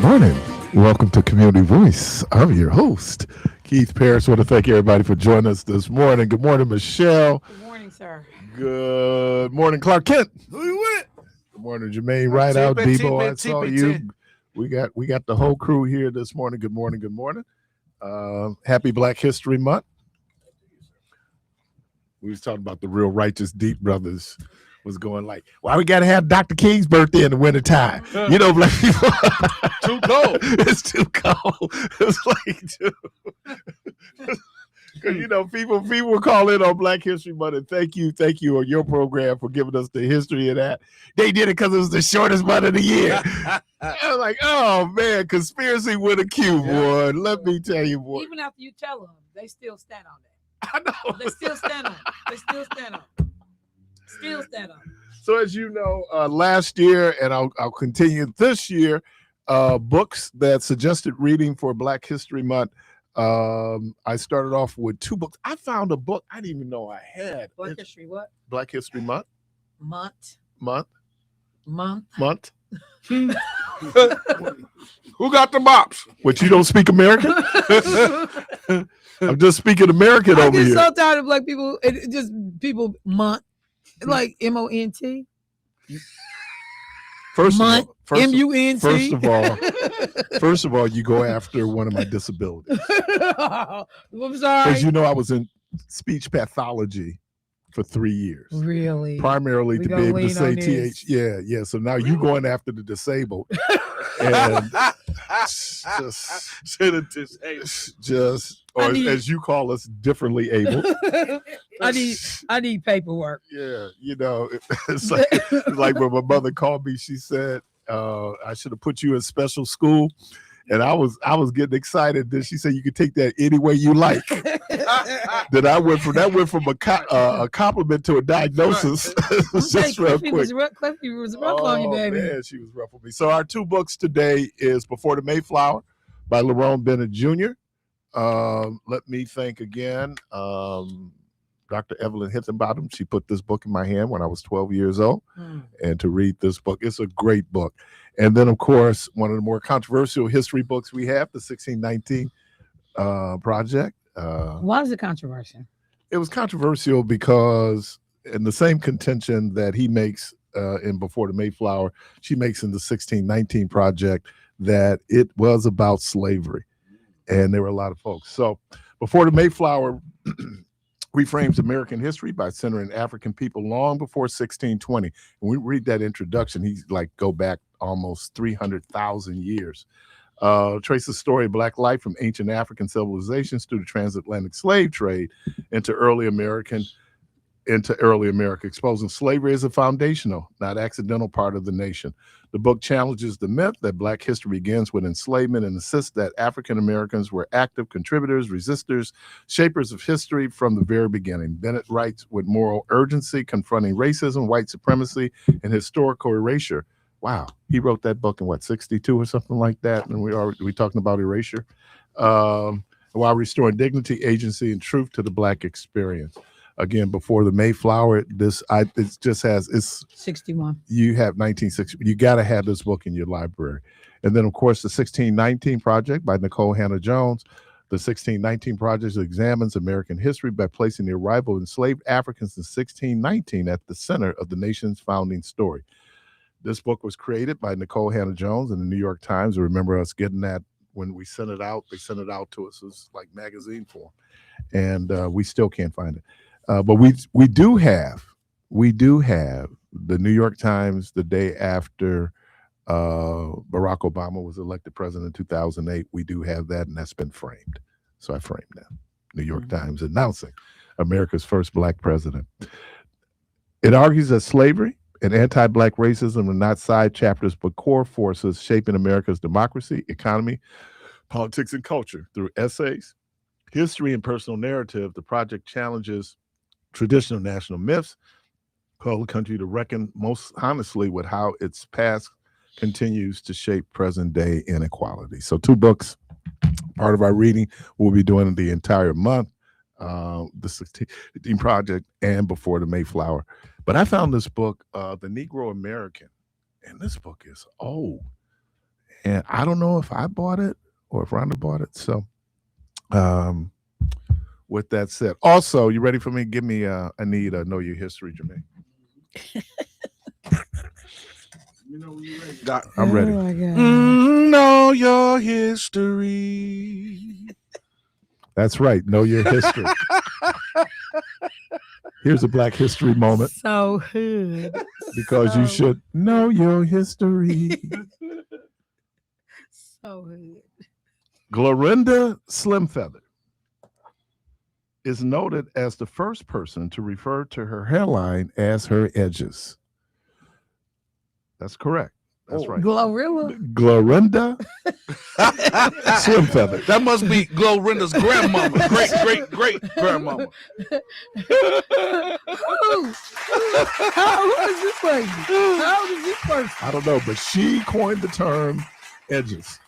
morning. Welcome to Community Voice. I'm your host, Keith Parris. I want to thank everybody for joining us this morning. Good morning, Michelle. Good morning, sir. Good morning, Clark Kent. Who you with? Good morning, Jermaine. Right out, Debo. I saw you. We got the whole crew here this morning. Good morning. Good morning. Happy Black History Month. We was talking about the real righteous deep brothers was going like, why we got to have Dr. King's birthday in the wintertime? You know, black people. Too cold. It's too cold. It's like, because you know, people call in on Black History Month, and thank you on your program for giving us the history of that. They did it because it was the shortest month of the year. I was like, oh man, conspiracy with a Q, boy. Let me tell you, boy. Even after you tell them, they still stand on that. I know. They still stand on it. They still stand on it. Still stand on it. So as you know, last year, and I'll continue this year, books that suggested reading for Black History Month. I started off with two books. I found a book I didn't even know I had. Black History what? Black History Month. Month. Who got the bops? What, you don't speak American? I'm just speaking American over here. I get so tired of black people. It just people month. Like MONT. First MUNT. First of all, you go after one of my disabilities. I'm sorry. Because you know I was in speech pathology for 3 years. Really? Primarily to be able to say TH. Yeah. So now you going after the disabled. And as you call us, differently able. I need paperwork. Yeah, you know, it's like when my mother called me, she said, I should have put you in special school. And I was getting excited. Then she said you could take that any way you like. Then I went from a compliment to a diagnosis. Just real quick. Cliffy was rough on you, baby. Man, she was rough on me. So our two books today is Before the Mayflower by Lerone Bennett Jr. Let me thank again Dr. Evelyn Higginbottom. She put this book in my hand when I was 12 years old. And to read this book, it's a great book. And then, of course, one of the more controversial history books we have, the 1619 Project. Why is it controversial? It was controversial because in the same contention that he makes in Before the Mayflower, she makes in the 1619 Project, that it was about slavery. And there were a lot of folks. So Before the Mayflower reframes American history by centering African people long before 1620. And we read that introduction, he's like go back almost 300,000 years. Trace the story of Black life from ancient African civilizations through the transatlantic slave trade into early America, exposing slavery as a foundational, not accidental part of the nation. The book challenges the myth that Black history begins with enslavement and insists that African Americans were active contributors, resistors, shapers of history from the very beginning. Bennett writes with moral urgency, confronting racism, white supremacy, and historical erasure. Wow, he wrote that book in 62 or something like that, and we talking about erasure, while restoring dignity, agency, and truth to the Black experience. Again, Before the Mayflower, it just has, it's 61. You have 1960. You got to have this book in your library. And then, of course, the 1619 Project by Nicole Hannah-Jones. The 1619 Project examines American history by placing the arrival of enslaved Africans in 1619 at the center of the nation's founding story. This book was created by Nicole Hannah-Jones in the New York Times. I remember us getting that when we sent it out. They sent it out to us as like magazine form. And we still can't find it. But we do have the New York Times the day after Barack Obama was elected president in 2008. We do have that, and that's been framed. So I framed that. New York Times announcing America's first Black president. It argues that slavery and anti-Black racism are not side chapters, but core forces shaping America's democracy, economy, politics, and culture. Through essays, history, and personal narrative, the project challenges traditional national myths, call the country to reckon most honestly with how its past continues to shape present day inequality. So two books, part of our reading we'll be doing the entire month, the 1619 Project and Before the Mayflower. But I found this book, The Negro American, and this book is old. And I don't know if I bought it or if Rhonda bought it. So with that said, also, you ready for me? Give me I need Know Your History, Jermaine. I'm ready. Oh my God. Know your history. That's right. Know your history. Here's a Black History moment So hood. because you So- should know your history. So hood. Glorinda Slimfeather is noted as the first person to refer to her hairline as her edges. That's correct. That's right. Glorilla. Glorinda Slimfeather. That must be Glorinda's grandmama, great grandmama. How old is this lady? How old is this person? I don't know, but she coined the term edges.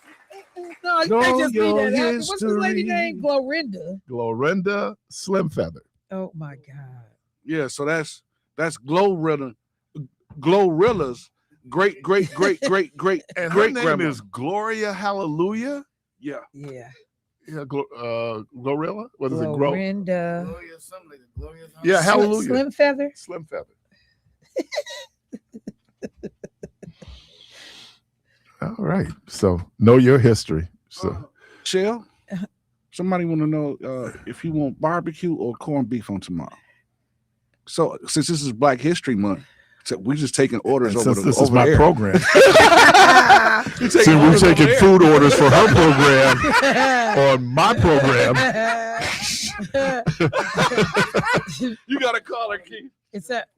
No, you Know can't just be your that. What's this lady history. name? Glorinda. Glorinda Slimfeather. Oh my God. Yeah, so that's Glorilla's great And her great name grandma. is Gloria Hallelujah. Yeah. Yeah. Yeah, Glorilla. What is it? Glorinda. Yeah, Hallelujah. Slim Feather. Slimfeather. All right. So know your history. So Shell, somebody want to know if you want barbecue or corned beef on tomorrow. So since this is Black History Month, so we just taking orders and over since the this is over my there. program, You see, taking we're orders over taking there. food orders for her program on my program. You got to call her, Keith. It's that.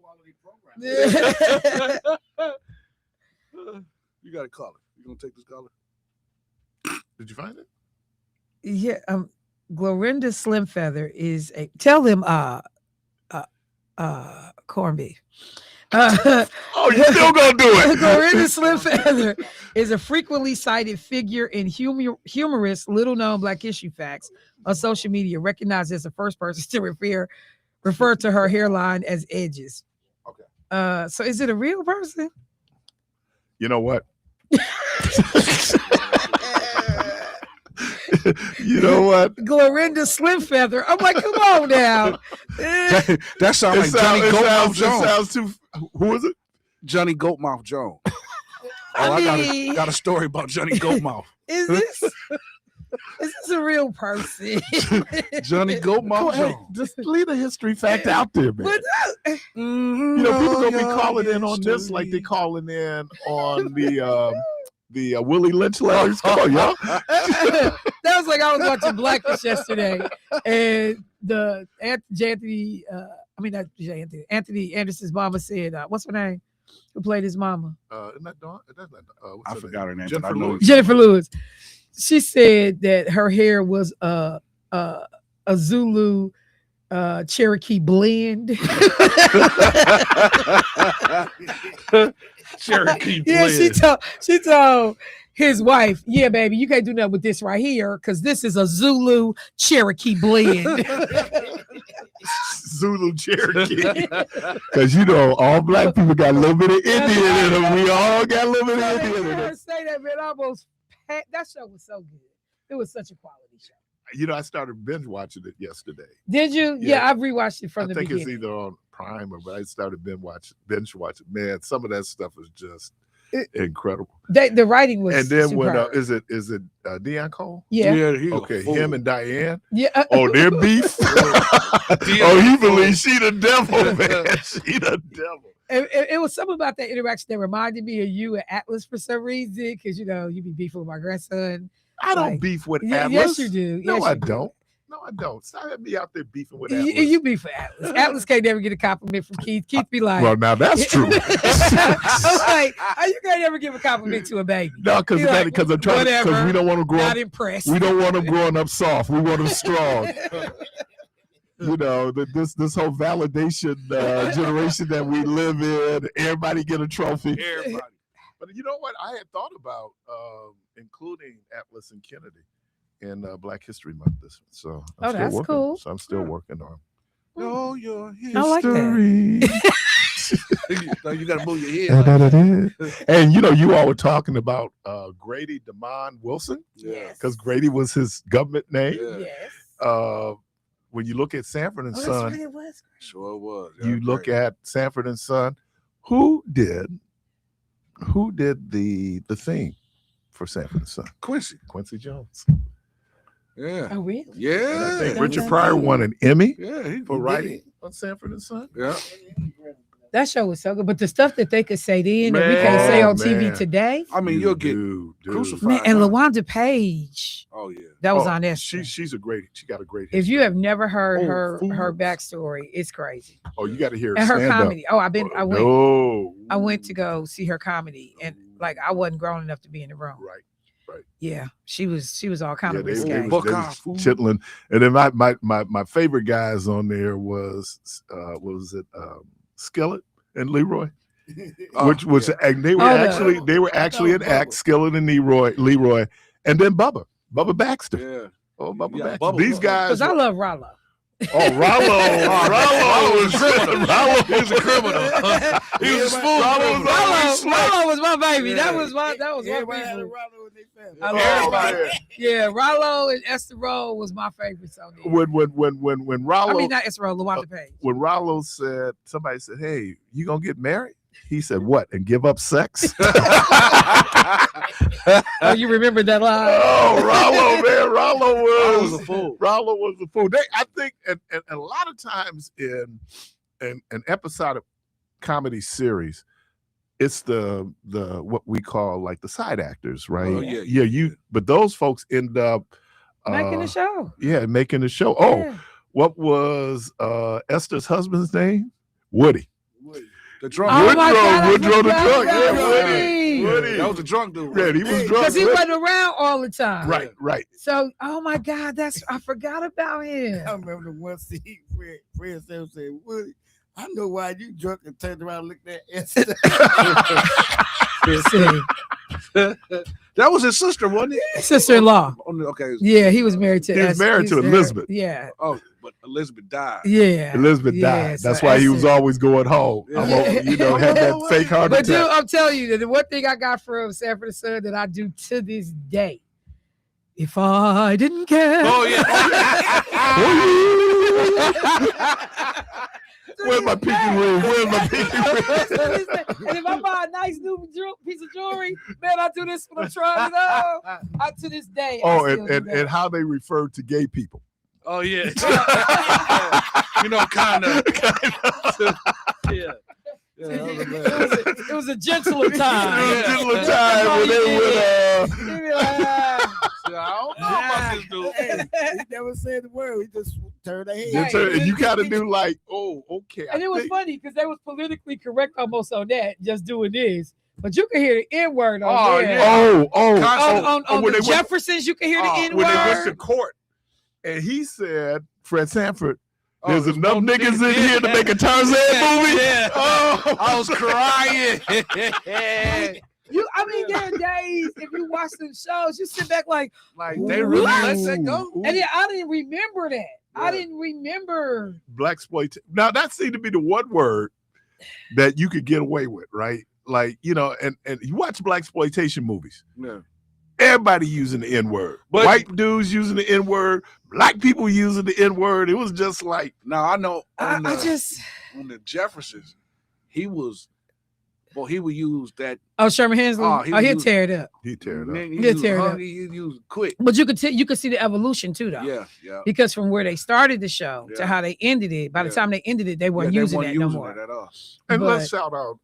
You got to call her. You gonna take this caller? Did you find it? Yeah. Glorinda Slim Feather is a. Tell them. Corned beef. Oh, you still gonna do it? Glorinda Slim Feather is a frequently cited figure in humorous, little-known Black history facts on social media, recognized as the first person to refer to her hairline as edges. Okay. So is it a real person? You know what? You know what? Glorinda Slim Feather. I'm like, come on now. That sounds like Johnny Goatmouth Jones. Who is it? Johnny Goatmouth Jones. I mean- got a story about Johnny Goatmouth. Is this a real person? Johnny Goatmouth Hey, Jones. just leave the history fact out there, man. But You know, people gonna be calling in on this like they calling in on the Willie Lynch letters. Come on, y'all. that was like I was watching Blackish yesterday, and Anthony Anderson's mama said, "What's her name? Who played his mama?" Isn't that Dawn? That's not, what's I her forgot her name. Jennifer but I know Lewis. Jennifer Lewis. She said that her hair was a Zulu Cherokee blend. Cherokee Yeah, blend. she told his wife, "Yeah, baby, you can't do nothing with this right here because this is a Zulu Cherokee blend." Zulu Cherokee. Because you know, all Black people got a little bit of Indian in them. We all got a little bit of Indian in Her us. say that, man, that show was so good. It was such a quality show. You know, I started binge watching it yesterday. Did you? Yeah. Yeah, I've rewatched it from I the think beginning. it's either on Prime or, but I started binge watching. Man, some of that stuff is just incredible. The writing was And then superb. when is it Deion Cole? Yeah. he a Okay, fool. him and Diane. Yeah. Oh, their beef. Oh, he believes she the devil, man. She the devil. It was something about that interaction that reminded me of you and Atlas for some reason, because you know you be beefing with my grandson. I don't Like, beef with Yeah, Atlas. yes, you do. No, Yes, I you do. don't. No, I don't. Stop having me out there beefing with You, Atlas. you beef for Atlas. Atlas can't never get a compliment from Keith. Keith be like, Well, now that's true. I was like, how you can't ever give a compliment to a baby? No, because You're like, I'm trying because whatever. we don't want to grow Not up. impressed. We don't want them growing up soft. We want them strong. You know, this whole validation generation that we live in. Everybody get a trophy. Everybody. But you know what? I had thought about including Atlas and Kennedy in Black History Month this one. So I'm Oh, still that's working. cool. So I'm still working on Know your history. I like that. So you got to move your head. And, Like that. And you all were talking about Grady DeMond Wilson, yeah. because Grady was his government name. Yeah. Yes. When you look at Sanford and Oh, that's Son, what it was. Sure was. you look at Sanford and Son. Who did the theme for Sanford and Son? Quincy Jones. Yeah. Oh, really? And Yeah. I think Dun, Richard dun, Pryor dun. won an Emmy Yeah. He for did. writing on Sanford and Son. Yeah. That show was so good. But the stuff that they could say then that we can't say Man. on TV Man. today. I mean, you'll get Dude. crucified. Man, and now. LaWanda Page. Oh yeah. That was Oh, on this. She got a great If history. you have never heard Oh, her fools. backstory, it's crazy. Oh, you got to hear And her stand-up. comedy. Oh, I went. No. I went to go see her comedy, and like I wasn't grown enough to be in the room. Right. Yeah, she was all kind Yeah, of they risque. was chitlin'. And then my favorite guys on there was Skillet and Leroy, which and they were actually an act. Skillet and Leroy, and then Bubba Baxter. Yeah. Oh, Bubba Yeah, Baxter. Bubba. These guys. Because I love Rollo. Oh, Rollo was Rollo. He was a criminal. He was a smooth criminal. Rollo was my baby. Yeah. That was my Everybody had a people. Rollo in their family. I Oh, love man. Yeah, Rollo and Esther Roll was my favorites on there. When Rollo, I mean, not Esther Roll, LaWanda Page. when Rollo said, somebody said, "Hey, you gonna get married?" He said, "What? And give up sex?" Oh, you remember that line? Oh, Rollo, man, Rollo was was a fool. Rollo was a fool. I think, and a lot of times in an episodic comedy series, it's the what we call like the side actors, right? Oh, yeah. But those folks end up Making the show. Yeah, making the show. Oh, Yeah. what was Esther's husband's name? Woody. The drunk. Oh my God, I Woodrow the forgot drunk. Yeah, about Woody. Woody. That was a drunk dude. Yeah, he was drunk. Because he wasn't around all the time. Right. So, oh my God, I forgot about him. I remember the one scene Fred said, Woody, I know why you drunk and turned around and looked at Esther. That was his sister, wasn't it? Sister-in-law. Okay. Yeah, he was married to. He was married to Elizabeth. Yeah. Oh, but Elizabeth died. Yeah. Elizabeth Yeah, died. so That's why he was Esther- always going home. Yeah. Had that fake heart But dude, attack. I'm telling you, the one thing I got from Sanford and Son that I do to this day, if I didn't care. Oh yeah. Where's my pinky ring? Where's my pinky ring? And if I buy a nice new piece of jewelry, man, I do this when I'm trying it on. To this day. I Oh, still do and that. how they refer to gay people. Oh yeah. You know, kind of. Yeah. Yeah, It was a gentler time. It was a gentler time when they would, They be like, ah. I don't know about this dude. Hey, he never said the word. He just turned their head. Right. and you gotta do like, oh, okay. And it was funny because they was politically correct almost on that, just doing this. But you can hear the N-word on Oh, there. yeah. On when the they went- Jeffersons, you can hear the N-word. when they went to court, and he said, Fred Sanford, there's there's enough no niggas niggas in here to make a Tarzan movie. Yeah. Oh, I was crying. I mean, there are days if you watch them shows, you sit back like, Like they really let that go. and then I didn't remember that. I Yeah. didn't remember. Blaxploitation. Now that seemed to be the one word that you could get away with, right? Like, and you watch blaxploitation movies. Yeah. Everybody using the N-word. But- White dudes using the N-word, black people using the N-word. It was just like, Now I know I on the Jeffersons, he would use that. Oh, Sherman Hensley. Oh, he He'll was- tear it up. he tear it up. He'll tear it up. He used quick. But you could see the evolution too, though. Yeah. Because from where they started the show to Yeah. how they ended it, by the Yeah. time they ended it, they weren't Yeah, they using weren't that no using more. it at all. And But- let's shout out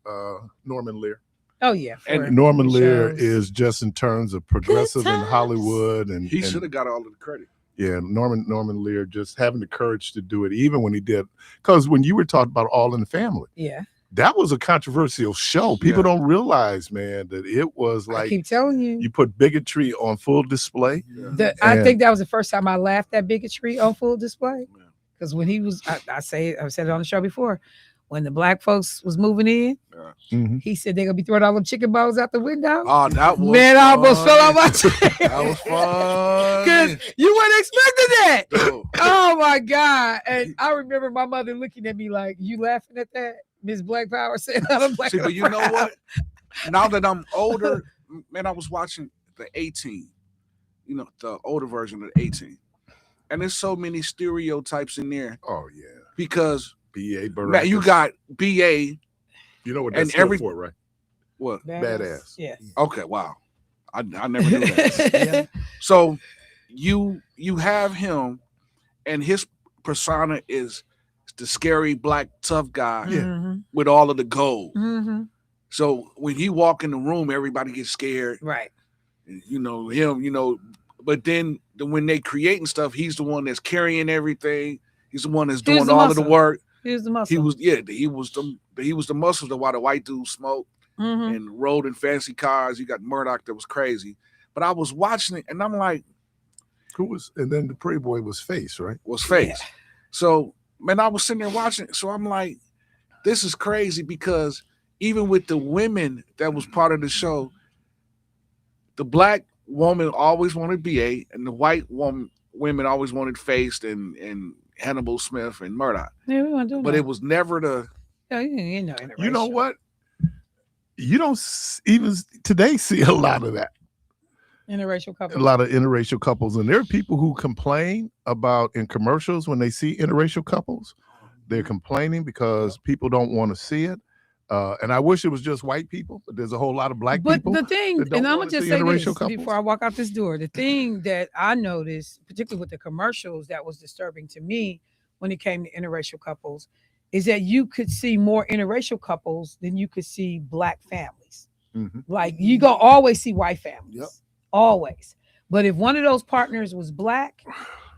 Norman Lear. Oh yeah. And for Norman the Lear shows. is just in terms of progressive in times. Hollywood, and He and- should have got all of the credit. Yeah, Norman Lear just having the courage to do it, even when he did. Because when you were talking about All in the Family, Yeah. that was a controversial show. People Yeah. don't realize, man, that it was I like keep telling you. you put bigotry on full display. I And- think that was the first time I laughed at bigotry on full display. Yeah. Because when he was, I've said it on the show before, when the black folks was moving in, Mhm. he said they're gonna be throwing all them chicken bones out the window. Oh, that was Man, I almost fell out my chair. That was fun. Because you weren't expecting that. No. Oh my God. And I remember my mother looking at me like, you laughing at that? Miss Black Power said out of Black. See, but you know what? Now that I'm older, man, I was watching the 18, the older version of the 18. And there's so many stereotypes in there. Oh yeah. Because B.A. man, you got BA. You know what and that's for, right? What? Badass. Yeah. Okay, wow. I never knew that. Yeah. So you have him, and his persona is the scary black tough guy Mhm. with all of the gold. Mhm. So when he walk in the room, everybody gets scared. Right. Him. But then when they creating stuff, he's the one that's carrying everything. He's the one that's doing all of the work. Here's the muscle. He was the muscles that why the white dude smoked Mhm. and rode in fancy cars. You got Murdoch that was crazy. But I was watching it and I'm like, and then the Pretty Boy was Face, right? Was Face. Yeah. So man, I was sitting there watching it. So I'm like, this is crazy because even with the women that was part of the show, the black woman always wanted BA and the white women always wanted Face and Hannibal Smith and Murdoch. Yeah, we want to do but that. it was never the. You know what? You don't even today see a lot of that. Interracial couples. A lot of interracial couples, and there are people who complain about in commercials when they see interracial couples. They're complaining because people don't want to see it. And I wish it was just white people, but there's a whole lot of black people. But the thing, and I'm gonna just say this before I walk out this door, the thing that I noticed, particularly with the commercials, that was disturbing to me when it came to interracial couples, is that you could see more interracial couples than you could see black families. Mm-hmm. Like you go always see white families, Yep. always. But if one of those partners was black,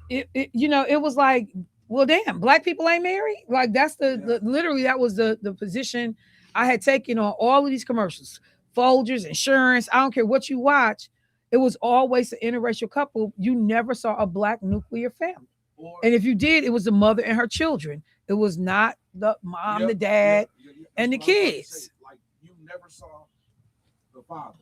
it was like, well, damn, black people ain't married. Like that's the literally that was the position I had taken on all of these commercials, Folgers, insurance. I don't care what you watch. It was always an interracial couple. You never saw a black nuclear family. And if you did, it was the mother and her children. It was not the mom, the dad, and the kids. Like you never saw the father.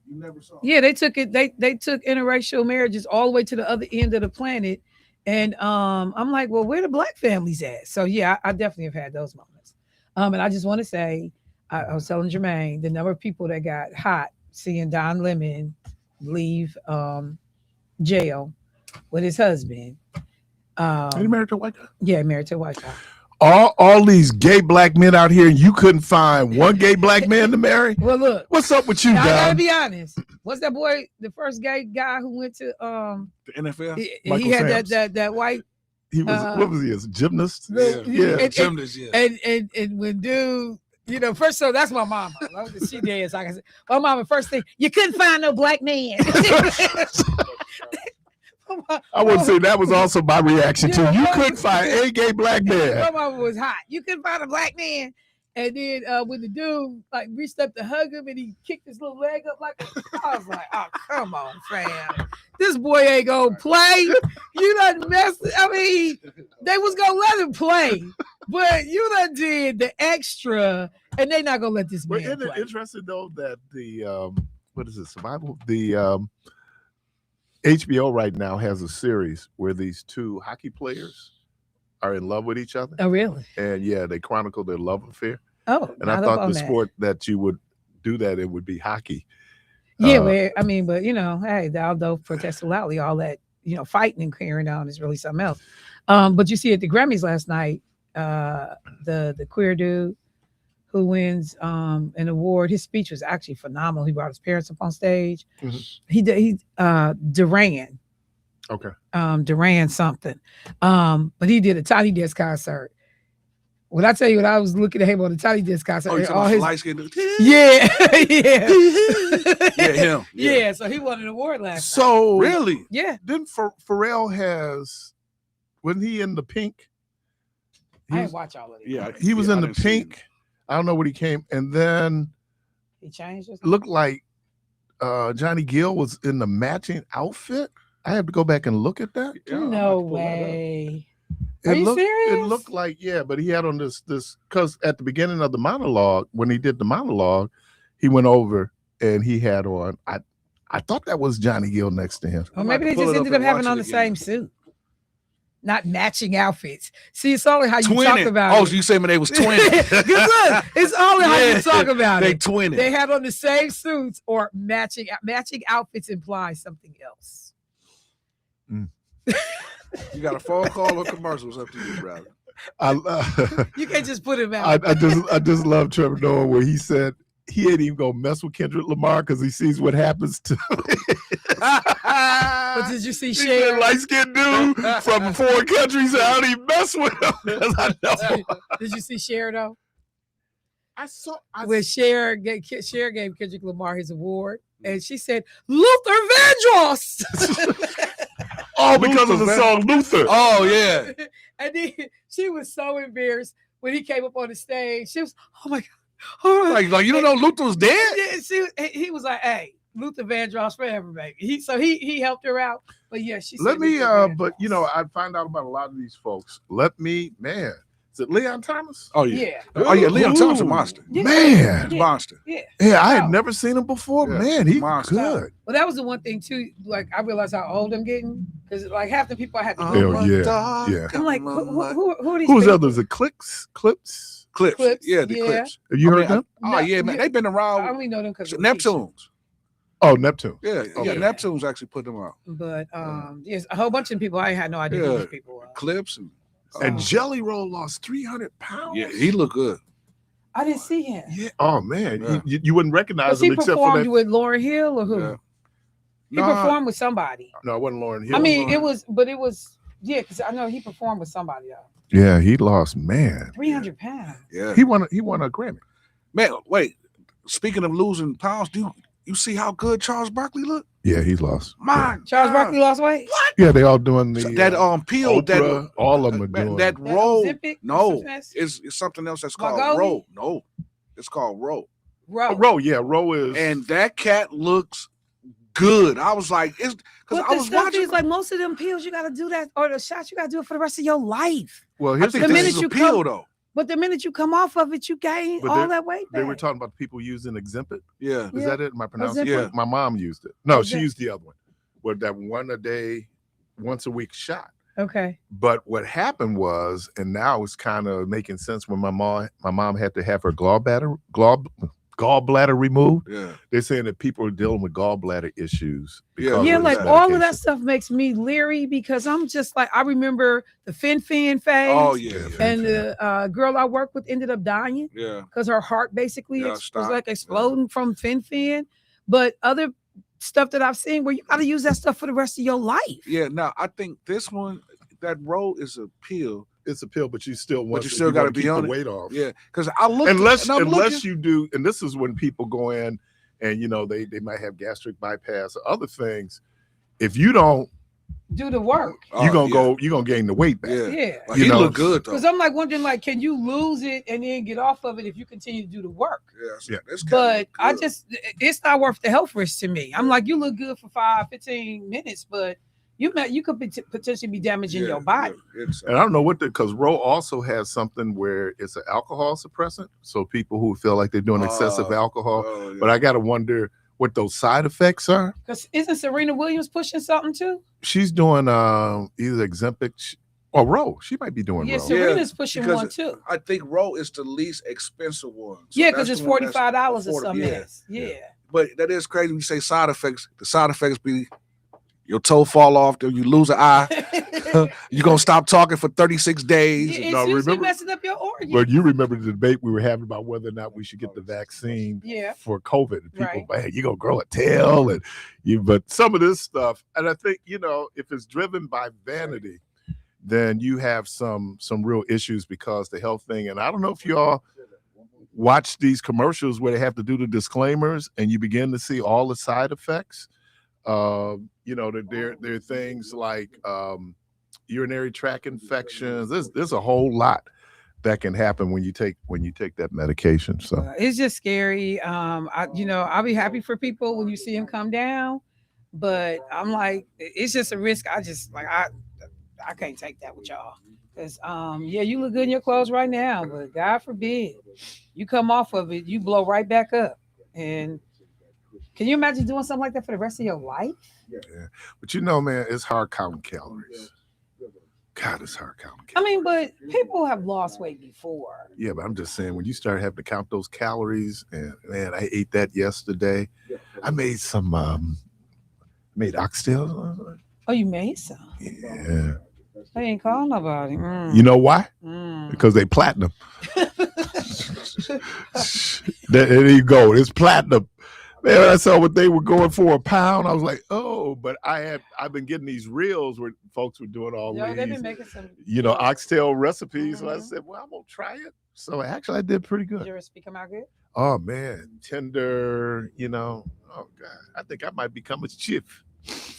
You never saw. Yeah, they took it. They took interracial marriages all the way to the other end of the planet. And I'm like, well, where the black families at? So yeah, I definitely have had those moments. And I just want to say, I was telling Jermaine the number of people that got hot seeing Don Lemon leave jail with his husband. He married to a white guy? Yeah, married to a white guy. All these gay black men out here, and you couldn't find one gay black man to marry? Well, look. What's up with you, Don? I gotta be honest. What's that boy, the first gay guy who went to the NFL? He had that white. He was what was he? A gymnast? Yeah. Gymnast, yeah. And when dude, first so that's my mama. She did, so I can say, my mama first thing, you couldn't find no black man. I would say that was also my reaction too. You couldn't find a gay black man. My mama was hot. You couldn't find a black man. And then when the dude like reached up to hug him and he kicked his little leg up like, I was like, oh, come on, fam. This boy ain't gonna play. You done messed. I mean, they was gonna let him play, but you done did the extra, and they not gonna let this man play. Interesting though that the what is it? Survival. The HBO right now has a series where these two hockey players are in love with each other. Oh, really? And yeah, they chronicle their love affair. Oh, and I thought the sport that you would do that, it would be hockey. Yeah, but hey, although protest loudly, all that, fighting and carrying on is really something else. But you see at the Grammys last night, the queer dude who wins an award, his speech was actually phenomenal. He brought his parents up on stage. Mm-hmm. He Duran. Okay. Duran something. But he did a Tiny Desk concert. When I tell you, when I was looking at him on the Tiny Desk concert, all his light skin. Yeah. Yeah, him. Yeah, so he won an award last night. So really? Yeah. Then Pharrell wasn't he in the Pink? I didn't watch all of it. Yeah, he was in the Pink. I don't know what he came, and then he changed. Looked like Johnny Gill was in the matching outfit. I have to go back and look at that. No way. Are you serious? It looked like, yeah, but he had on this because at the beginning of the monologue, when he did the monologue, he went over and he had on. I thought that was Johnny Gill next to him. Well, maybe they just ended up having on the same suit. not matching outfits. See, it's only how you talk Twinning. about Oh, it. so you saying when they was twinning? Good look. It's only how you talk about They it. twinning. They had on the same suits or matching outfits imply something else. You got a phone call or commercials up to you, brother. You can't just put him out. I just love Trevor Noah where he said he ain't even gonna mess with Kendrick Lamar because he sees what happens to But did you see he Cher? said, light-skinned dude from foreign countries. I don't even mess with him. 'Cause I know. Did you see Cher though? I saw. When Cher gave Kendrick Lamar his award, and she said, "Luther Vandross." Oh, because of the song Luther. Oh yeah. And then she was so embarrassed when he came up on the stage. She was, "Oh my god, oh my Like you don't know Luther's dead? Yeah, he was like, "Hey, Luther Vandross forever, baby." He helped her out, but yeah, she. Let said me, Luther but you Vandross. know, I find out about a lot of these folks. Man, is it Leon Thomas? Oh yeah. Yeah, Oh yeah. Leon Thomas a Ooh, monster. Yeah. Man, Yeah. Monster. yeah. yeah, I had Wow. never seen him before. Yeah, Man, he's monster. good. Well, that was the one thing too. Like I realized how old I'm getting because like half the people I had to Hell Google. yeah. I'm like, who are these? Who's people? others? The Clips? Clips. Clips, Yeah, the yeah. clips. Have you I heard mean, them? Oh yeah, man. They've been I around. only know them because Neptunes. Oh, Neptune. Yeah, Okay. yeah. Neptunes actually put them out. But yes, a whole bunch of people I had no idea who Yeah. these people were. Clips and And Oh. Jelly Roll lost 300 pounds. yeah, he looked good. I didn't see him. Yeah. Oh man, Yeah. you wouldn't recognize Was him he except for performed that. with Lauryn Hill or who? Yeah. He Nah, performed with somebody. No, it wasn't Lauren Hill. I mean, Lauryn. it was yeah, because I know he performed with somebody else. Yeah, he lost. Man, 300 pounds. Yeah. he won a Grammy. Man, wait. Speaking of losing pounds, do you see how good Charles Barkley looked? Yeah, he lost. My Charles God. Barkley lost weight. Yeah, they all doing the That peel that Oprah, all of them are man, doing that That roll. Ozempic? No, What's it's something else that's called Wegovy? roll. No, it's called roll. Row. Roe. Yeah, Roe is. And that cat looks good. I was like, it's because But I the was stuff watching. is like most of them pills, you got to do that, or the shots, you got to do it for the rest of your life. well, I here's think the the this thing. minute is a you pill come- though. But the minute you come off of it, you gain But all that weight back. They were talking about people using Exempit. Yeah. Is Yeah. that it? Am I pronouncing Ozempic? it? Yeah. My mom used it. No, she Ozempic. used the other one. With that one a day, once a week shot. Okay. But what happened was, and now it's kind of making sense when my mom had to have her gallbladder removed. Yeah. They're saying that people are dealing with gallbladder issues. Yeah. because Yeah, of like this all of that medication. stuff makes me leery because I'm just like, I remember the Fin phase. Oh yeah. Yeah. And the girl I worked with ended up dying Yeah. because her heart basically Yeah, was stopped. like exploding from Fin. But other stuff that I've seen where you got to use that stuff for the rest of your life. Yeah. Now I think this one, that roll is a pill. It's a pill, but you still want. you still gotta be keep on the it. weight off. Yeah. Because I looked Unless and I'm looking, you do, and this is when people go in and they might have gastric bypass or other things. If you don't, Do the work. you're gonna yeah. you're gonna gain the weight back. Yeah. Yeah. Like, You he know, looked good though. Because I'm like wondering, like, can you lose it and then get off of it if you continue to do the work? Yeah. Yeah. This cat But looked I good. just, it's not worth the health risk to me. I'm like, you look good for 15 minutes, but you could potentially be damaging your body. Yeah, it's, And I don't know because Roe also has something where it's an alcohol suppressant. So people who feel like they're doing excessive alcohol, oh, yeah. but I gotta wonder what those side effects are. Because isn't Serena Williams pushing something too? She's doing either Ozempic or Roe. She might be doing Yeah, Roe. Serena's pushing because one too. I think roll is the least expensive one. So Yeah, because that's it's the one that's $45 or affordable. something. Yeah. Yeah. But that is crazy when you say side effects. The side effects be your toe fall off, then you lose an eye. You're gonna stop talking for 36 days. It's No, usually remember- messing up your organs. But you remember the debate we were having about whether or not we should get the vaccine Yeah. for COVID. People, Right. hey, you gonna grow a tail, and but some of this stuff, and I think if it's driven by vanity, then you have some real issues because the health thing. And I don't know if y'all watch these commercials where they have to do the disclaimers, and you begin to see all the side effects. There are things like urinary tract infections. There's a whole lot that can happen when you take that medication. So It's just scary. I'll be happy for people when you see them come down, but I'm like, it's just a risk. I can't take that with y'all. Because you look good in your clothes right now, but God forbid you come off of it, you blow right back up. And can you imagine doing something like that for the rest of your life? yeah, but man, it's hard counting calories. God, it's hard counting I calories. mean, but people have lost weight before. Yeah, but I'm just saying when you start having to count those calories, and man, I ate that yesterday. I made some made oxtails. Oh, you made some. Yeah. They ain't call nobody. You know why? Mm. Because they platinum. There you go. It's platinum. Man, I saw what they were going for a pound. I was like, oh, but I've been getting these reels where folks were doing all Yo, they've these, been making some. oxtail recipes. So I Mhm. said, well, I'm gonna try it. So actually, I did pretty Did good. your recipe come out good? Oh man, tender. Oh god, I think I might become a chef.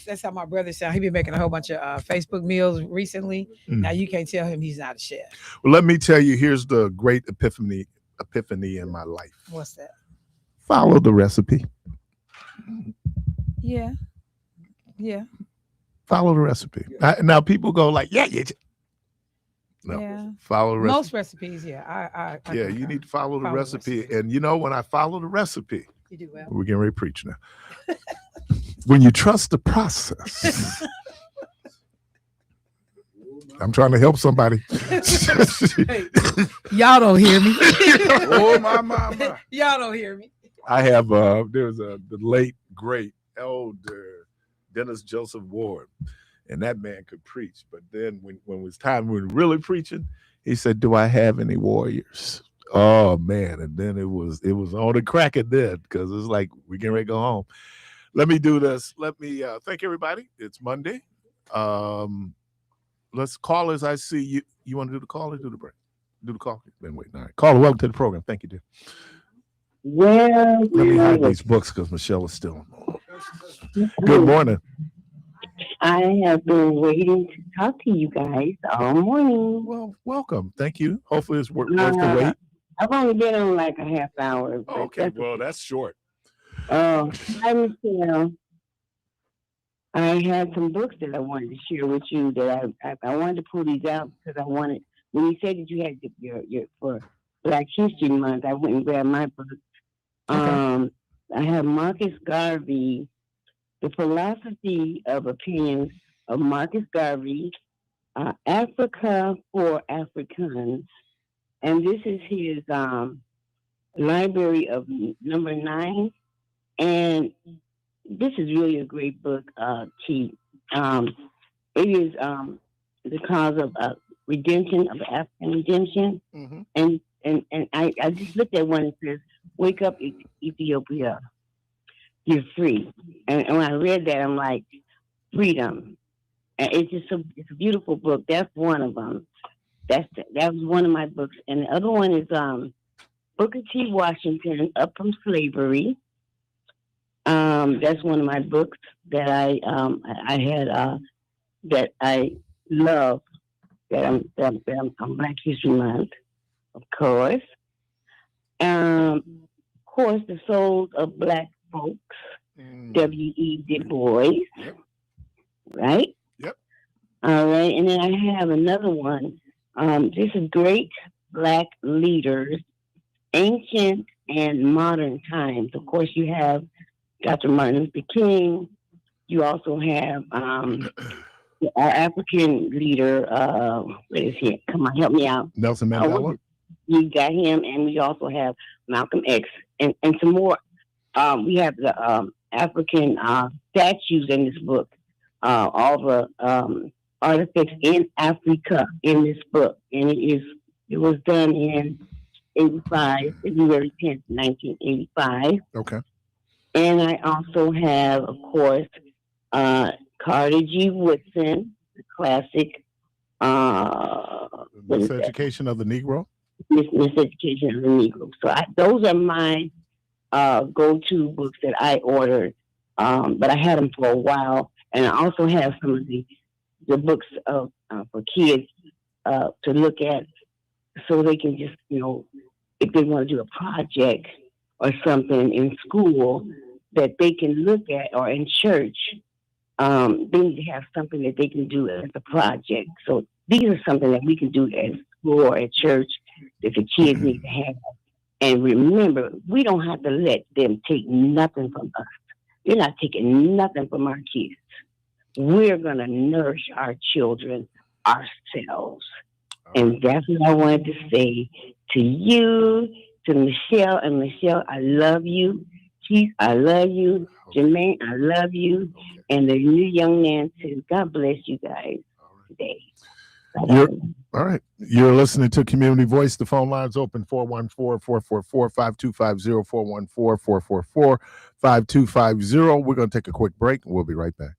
That's how my brother sound. He been making a whole bunch of Facebook meals recently. Mm. Now you can't tell him he's not a chef. Well, let me tell you. Here's the great epiphany in my life. What's that? Follow the recipe. Yeah. Yeah. Follow the recipe. Now people go like, yeah. No, Yeah. follow the recipe. Most recipes, yeah. I Yeah, concur. you need to follow the Follow the recipe. recipe. And when I follow the recipe, You do well. we're getting ready to preach now. When you trust the process, I'm trying to help somebody. Hey, y'all don't hear me. Oh my. Y'all don't hear me. I have there's the late great elder Dennis Joseph Ward, and that man could preach. But then when it was time we were really preaching, he said, "Do I have any warriors?" Oh man! And then it was on the crack at that because it's like we getting ready to go home. Let me do this. Let me thank everybody. It's Monday. Let's callers. I see you. You want to do the call or do the break? Do the call. Been waiting. All right. Caller, welcome to the program. Thank you, dear. Well, Let me hide these books because Michelle is still on. Good morning. I have been waiting to talk to you guys all morning. Well, welcome. Thank you. Hopefully it's worth the wait. I've only been on like a half hour. But Okay, well, that's short. Hi, Michelle. I had some books that I wanted to share with you that I wanted to pull these out because I wanted, when you said that you had your for Black History Month, I went and grabbed my book. Okay. I have Marcus Garvey, The Philosophy of Opinions of Marcus Garvey, Africa for Africans. And this is his library of number 9. And this is really a great book, Chief. It is the cause of redemption, of African redemption. Mm-hmm. And I just looked at one that says, "Wake up, Ethiopia, you're free." And when I read that, I'm like, freedom. And it's a beautiful book. That's one of them. That was one of my books. And the other one is Booker T. Washington, Up from Slavery. That's one of my books that I had that I love. That I'm Black History Month, of course. Of course, The Souls of Black Folks, W.E. Du Bois. Yep. Right? Yep. All right. And then I have another one. This is Great Black Leaders, Ancient and Modern Times. Of course, you have Dr. Martin Luther King. You also have our African leader. What is he? Come on, help me out. Nelson Mandela. You got him, and we also have Malcolm X, and some more. We have the African statues in this book. All the artifacts in Africa in this book, and it was done in 85, February 10th, 1985. Okay. And I also have, of course, Carter G. Woodson, the classic. Miseducation of the Negro. Miseducation of the Negro. So those are my go-to books that I ordered, but I had them for a while. And I also have some of the books for kids to look at so they can just, if they want to do a project or something in school that they can look at, or in church, they need to have something that they can do as a project. So these are something that we can do at school or at church that the kids need to have. And remember, we don't have to let them take nothing from us. They're not taking nothing from our kids. We're going to nourish our children ourselves. And that's what I wanted to say to you, to Michelle. And Michelle, I love you. Keith, I love you. Jermaine, I love you. And the new young man, too. God bless you guys today. You're, all right. You're listening to Community Voice. The phone line's open 414-444-5250, 414-444-5250. We're going to take a quick break, and we'll be right back.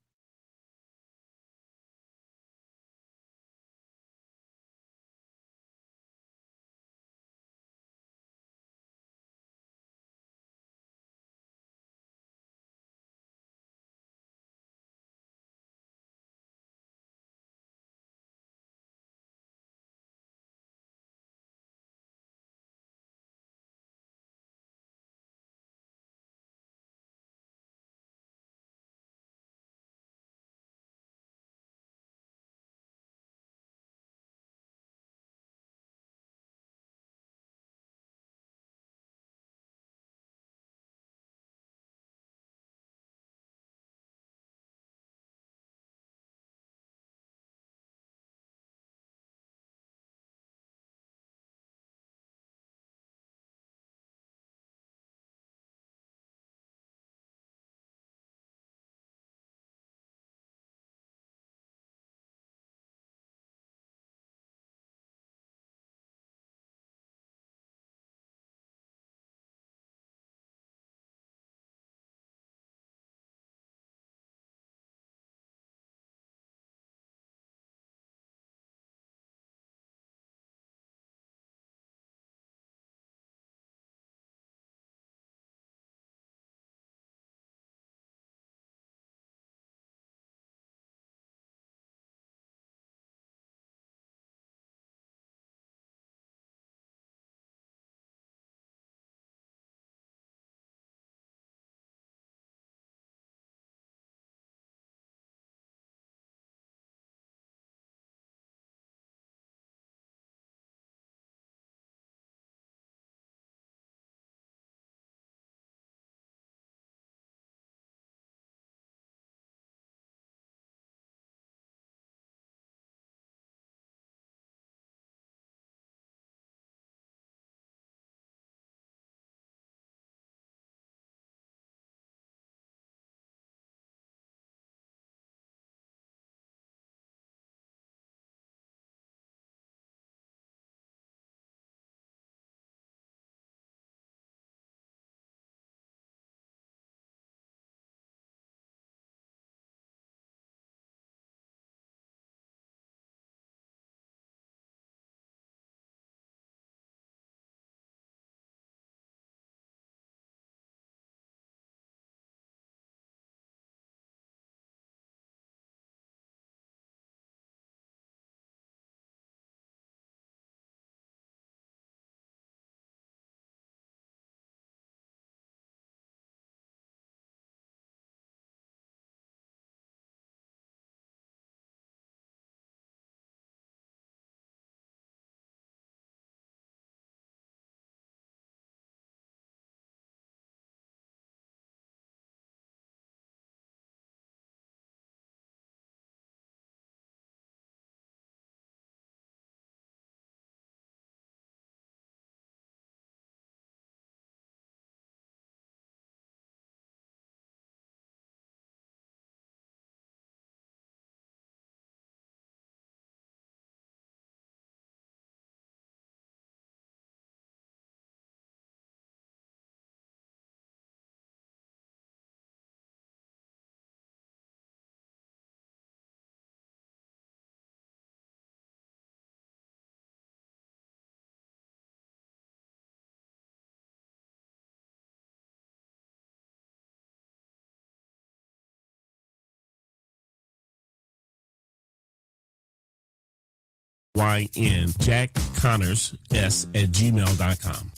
YN Jack Connors S at gmail.com.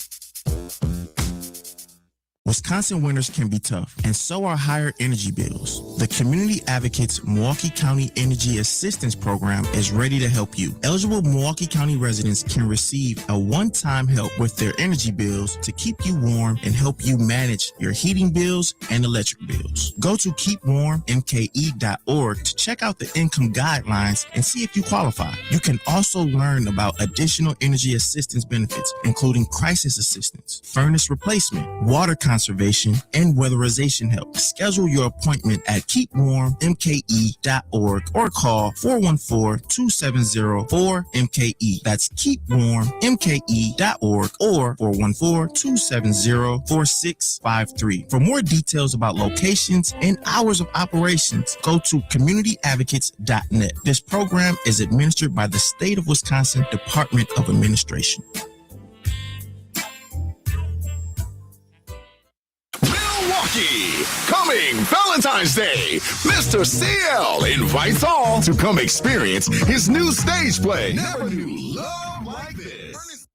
Wisconsin winters can be tough, and so are higher energy bills. The Community Advocates Milwaukee County Energy Assistance Program is ready to help you. Eligible Milwaukee County residents can receive a one-time help with their energy bills to keep you warm and help you manage your heating bills and electric bills. Go to keepwarmmke.org to check out the income guidelines and see if you qualify. You can also learn about additional energy assistance benefits, including crisis assistance, furnace replacement, water conservation, and weatherization help. Schedule your appointment at keepwarmmke.org or call 414-270-4MKE. That's keepwarmmke.org or 414-270-4653. For more details about locations and hours of operations, go to communityadvocates.net. This program is administered by the State of Wisconsin Department of Administration. Milwaukee, coming Valentine's Day, Mr. CL invites all to come experience his new stage play. Never knew love like this.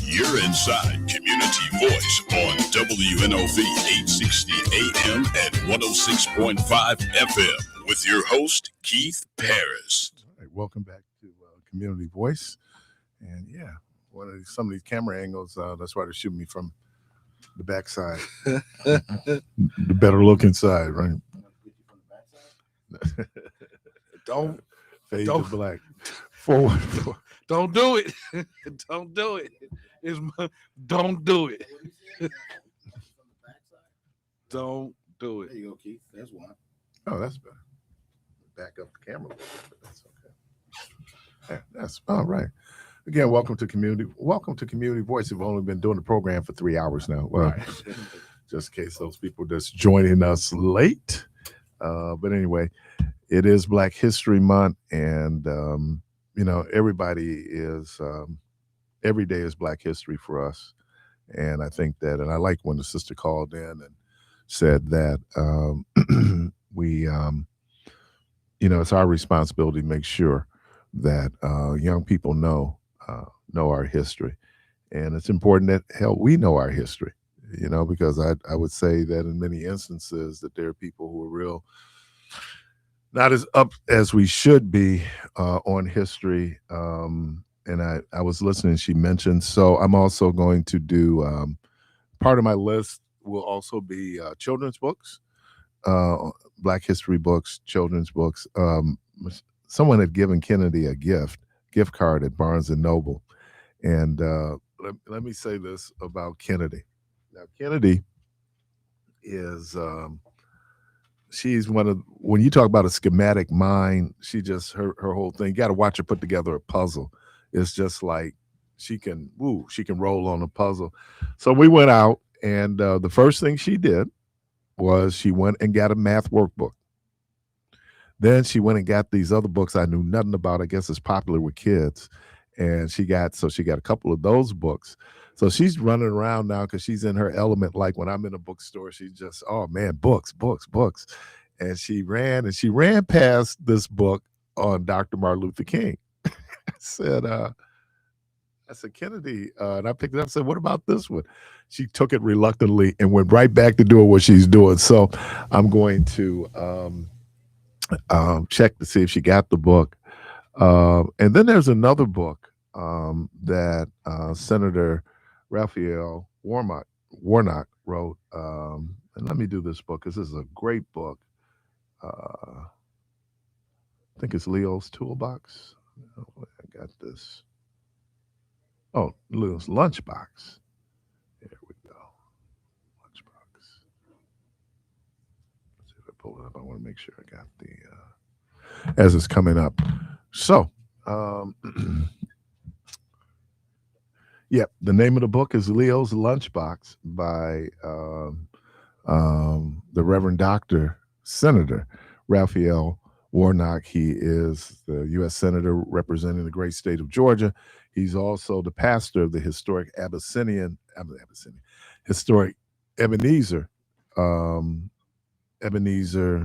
You're inside Community Voice on WNOV 860 AM and 106.5 FM with your host, Keith Parris. All right, welcome back to Community Voice. And yeah, some of these camera angles, that's why they're shooting me from the backside. The better looking side, right? Don't Fade Don't- to black. Forward. don't do it. Don't do it. Don't do it. Don't do it. There you go, Keith. That's one. Oh, that's better. Back up the camera a little bit, but that's okay. Yeah, that's all right. Again, welcome to Community Voice. We've only been doing the program for 3 hours now. Well, just in case those people just joining us late. But anyway, it is Black History Month, and everybody is every day is Black History for us. And I think that, and I like when the sister called in and said that we, it's our responsibility to make sure that young people know our history. And it's important that we know our history, because I would say that in many instances that there are people who are not as up as we should be on history. And I was listening, she mentioned, so I'm also going to do, part of my list will also be children's books, Black history books, children's books. Someone had given Kennedy a gift card at Barnes & Noble. And let me say this about Kennedy. Now, Kennedy is she's one of, when you talk about a schematic mind, she just her whole thing. You got to watch her put together a puzzle. It's just like she can roll on a puzzle. So we went out, and the first thing she did was she went and got a math workbook. Then she went and got these other books I knew nothing about. I guess it's popular with kids. And she got a couple of those books. So she's running around now because she's in her element. Like when I'm in a bookstore, she's just, oh man, books. And she ran past this book on Dr. Martin Luther King. I said, Kennedy, and I picked it up and said, what about this one? She took it reluctantly and went right back to doing what she's doing. So I'm going to check to see if she got the book. And then there's another book that Senator Raphael Warnock wrote. And let me do this book because this is a great book. I think it's Leo's Toolbox. I got this. Oh, Leo's Lunchbox. There we go. Lunchbox. Let's see if I pull it up. I want to make sure I got the as it's coming up. So, the name of the book is Leo's Lunchbox by the Reverend Dr. Senator Raphael Warnock. He is the U.S. Senator representing the great state of Georgia. He's also the pastor of the historic historic Ebenezer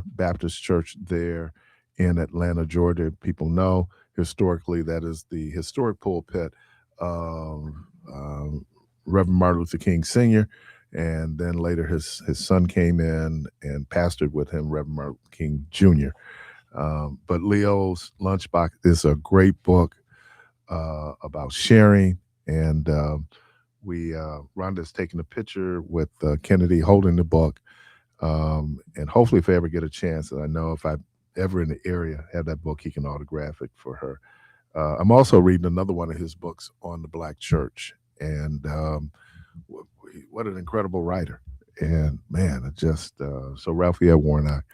Baptist Church there in Atlanta, Georgia. People know historically that is the historic pulpit of Reverend Martin Luther King Sr., and then later his son came in and pastored with him, Reverend Martin Luther King Jr. But Leo's Lunchbox is a great book about sharing, and Rhonda's taking a picture with Kennedy holding the book, and hopefully if I ever get a chance, and I know if I ever in the area have that book, he can autograph it for her. I'm also reading another one of his books on the Black church, and what an incredible writer. And man, it just so Raphael Warnock,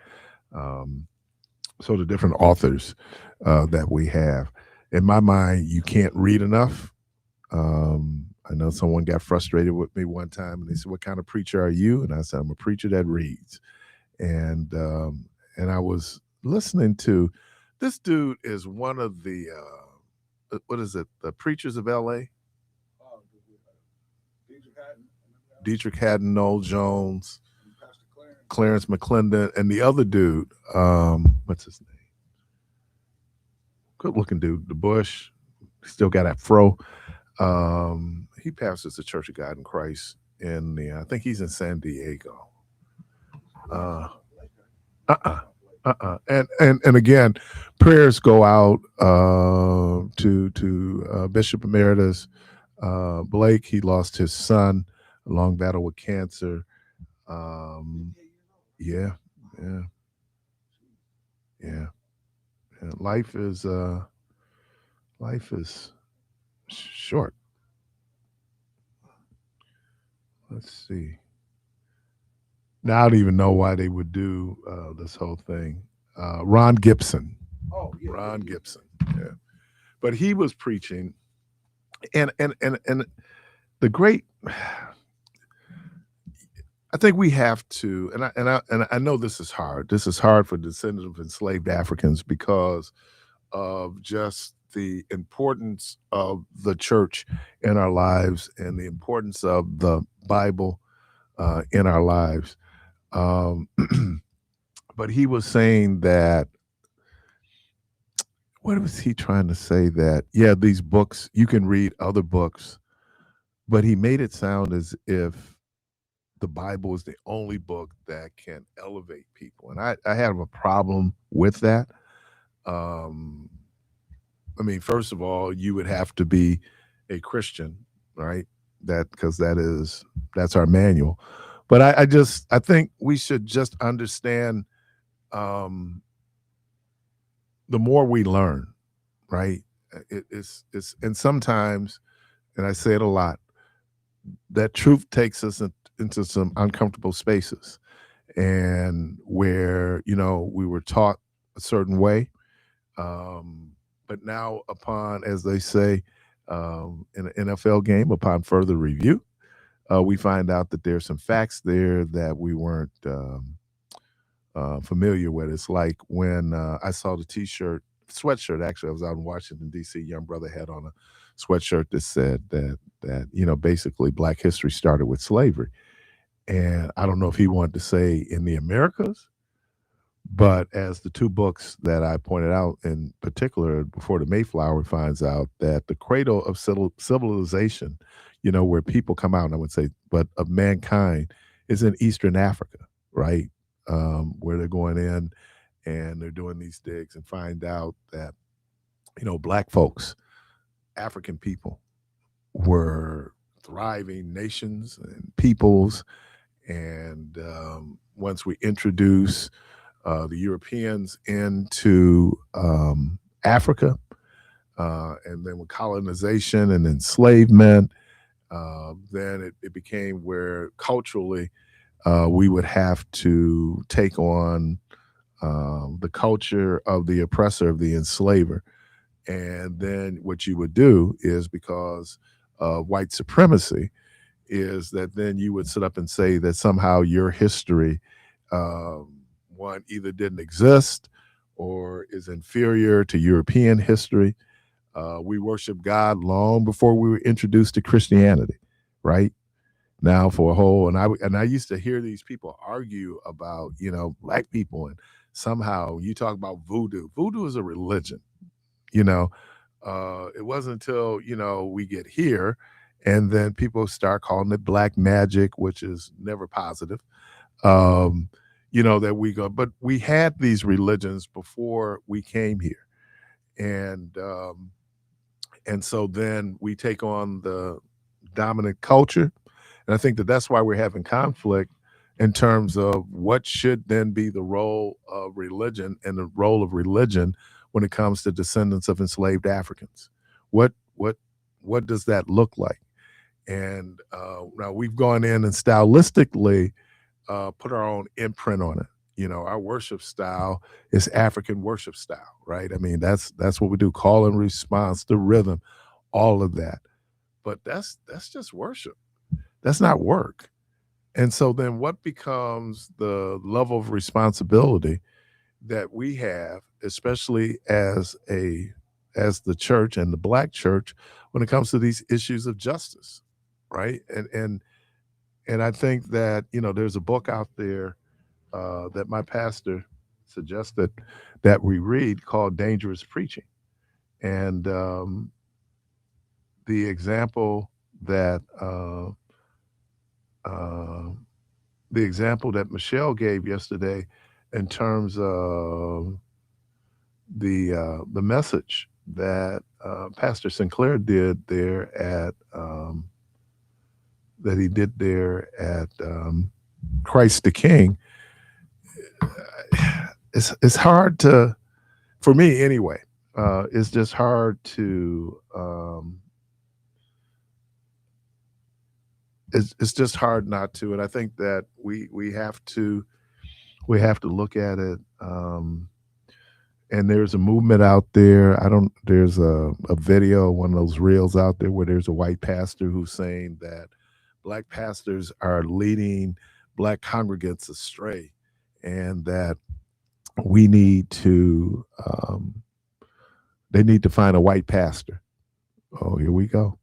so the different authors that we have. In my mind, you can't read enough. I know someone got frustrated with me one time, and they said, "What kind of preacher are you?" And I said, "I'm a preacher that reads." And I was listening to this dude is one of the what is it? The Preachers of L.A. Dietrich Haddon, Noel Jones, Clarence McClendon, and the other dude, what's his name? Good looking dude, the Bush, still got that fro. He pastors the Church of God in Christ I think he's in San Diego. And again, prayers go out to Bishop Emeritus Blake. He lost his son, a long battle with cancer. Yeah. Life is short. Let's see. Now I don't even know why they would do this whole thing. Ron Gibson. Oh, yeah. Ron Gibson. Yeah. But he was preaching, and the great. I think we have to, and I know this is hard. This is hard for descendants of enslaved Africans because of just the importance of the church in our lives and the importance of the Bible in our lives. But he was saying that, what was he trying to say? That, yeah, these books, you can read other books, but he made it sound as if the Bible is the only book that can elevate people. And I have a problem with that. I mean, first of all, you would have to be a Christian, right? Because that's our manual. But I think we should just understand the more we learn, right? It's and sometimes, and I say it a lot, that truth takes us into some uncomfortable spaces. and where, you know, we were taught a certain way. But now upon, as they say, in an NFL game, upon further review, we find out that there's some facts there that we weren't familiar with. It's like when I saw the sweatshirt, actually, I was out in Washington, D.C., young brother had on a sweatshirt that said that, you know, basically Black history started with slavery. And I don't know if he wanted to say in the Americas, but as the two books that I pointed out in particular, Before the Mayflower, finds out that the cradle of civilization, you know, where people come out, and I would say, but of mankind, is in Eastern Africa, right? Where they're going in and they're doing these digs and find out that, you know, Black folks, African people, were thriving nations and peoples. And once we introduce the Europeans into Africa, and then with colonization and enslavement, then it became where culturally we would have to take on the culture of the oppressor, of the enslaver. And then what you would do is, because of white supremacy, is that then you would sit up and say that somehow your history, one, either didn't exist or is inferior to European history. We worship God long before we were introduced to Christianity, right? Now for a whole, and I used to hear these people argue about, you know, Black people, and somehow you talk about voodoo. Voodoo is a religion, you know. It wasn't until, you know, we get here, and then people start calling it black magic, which is never positive. You know, that we go, but we had these religions before we came here, and so then we take on the dominant culture, and I think that that's why we're having conflict in terms of what should then be the role of religion, and the role of religion when it comes to descendants of enslaved Africans. What does that look like? And now we've gone in and stylistically put our own imprint on it. You know, our worship style is African worship style, right? I mean, that's what we do: call and response, the rhythm, all of that. But that's just worship. That's not work. And so then what becomes the level of responsibility that we have, especially as the church and the Black church, when it comes to these issues of justice, right? And I think that, you know, there's a book out there that my pastor suggested that we read called Dangerous Preaching. And the example that Michelle gave yesterday in terms of the message that Pastor Sinclair did there at Christ the King. It's hard to, for me anyway. It's just hard to. It's just hard not to, and I think that we have to look at it. And there's a movement out there. There's a video, one of those reels out there where there's a white pastor who's saying that Black pastors are leading Black congregants astray, and that we need to, they need to find a white pastor. Oh, here we go.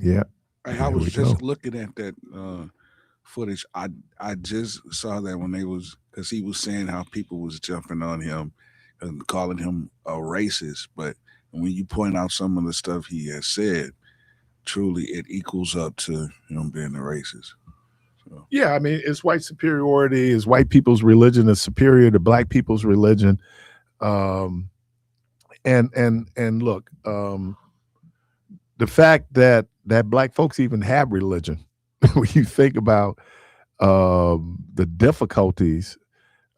Yeah. I was just looking at that footage. I just saw that when because he was saying how people was jumping on him and calling him a racist. But when you point out some of the stuff he has said, truly it equals up to him being a racist. So. Yeah, I mean, it's white superiority. Is white people's religion is superior to Black people's religion. And look, the fact that Black folks even have religion, when you think about the difficulties,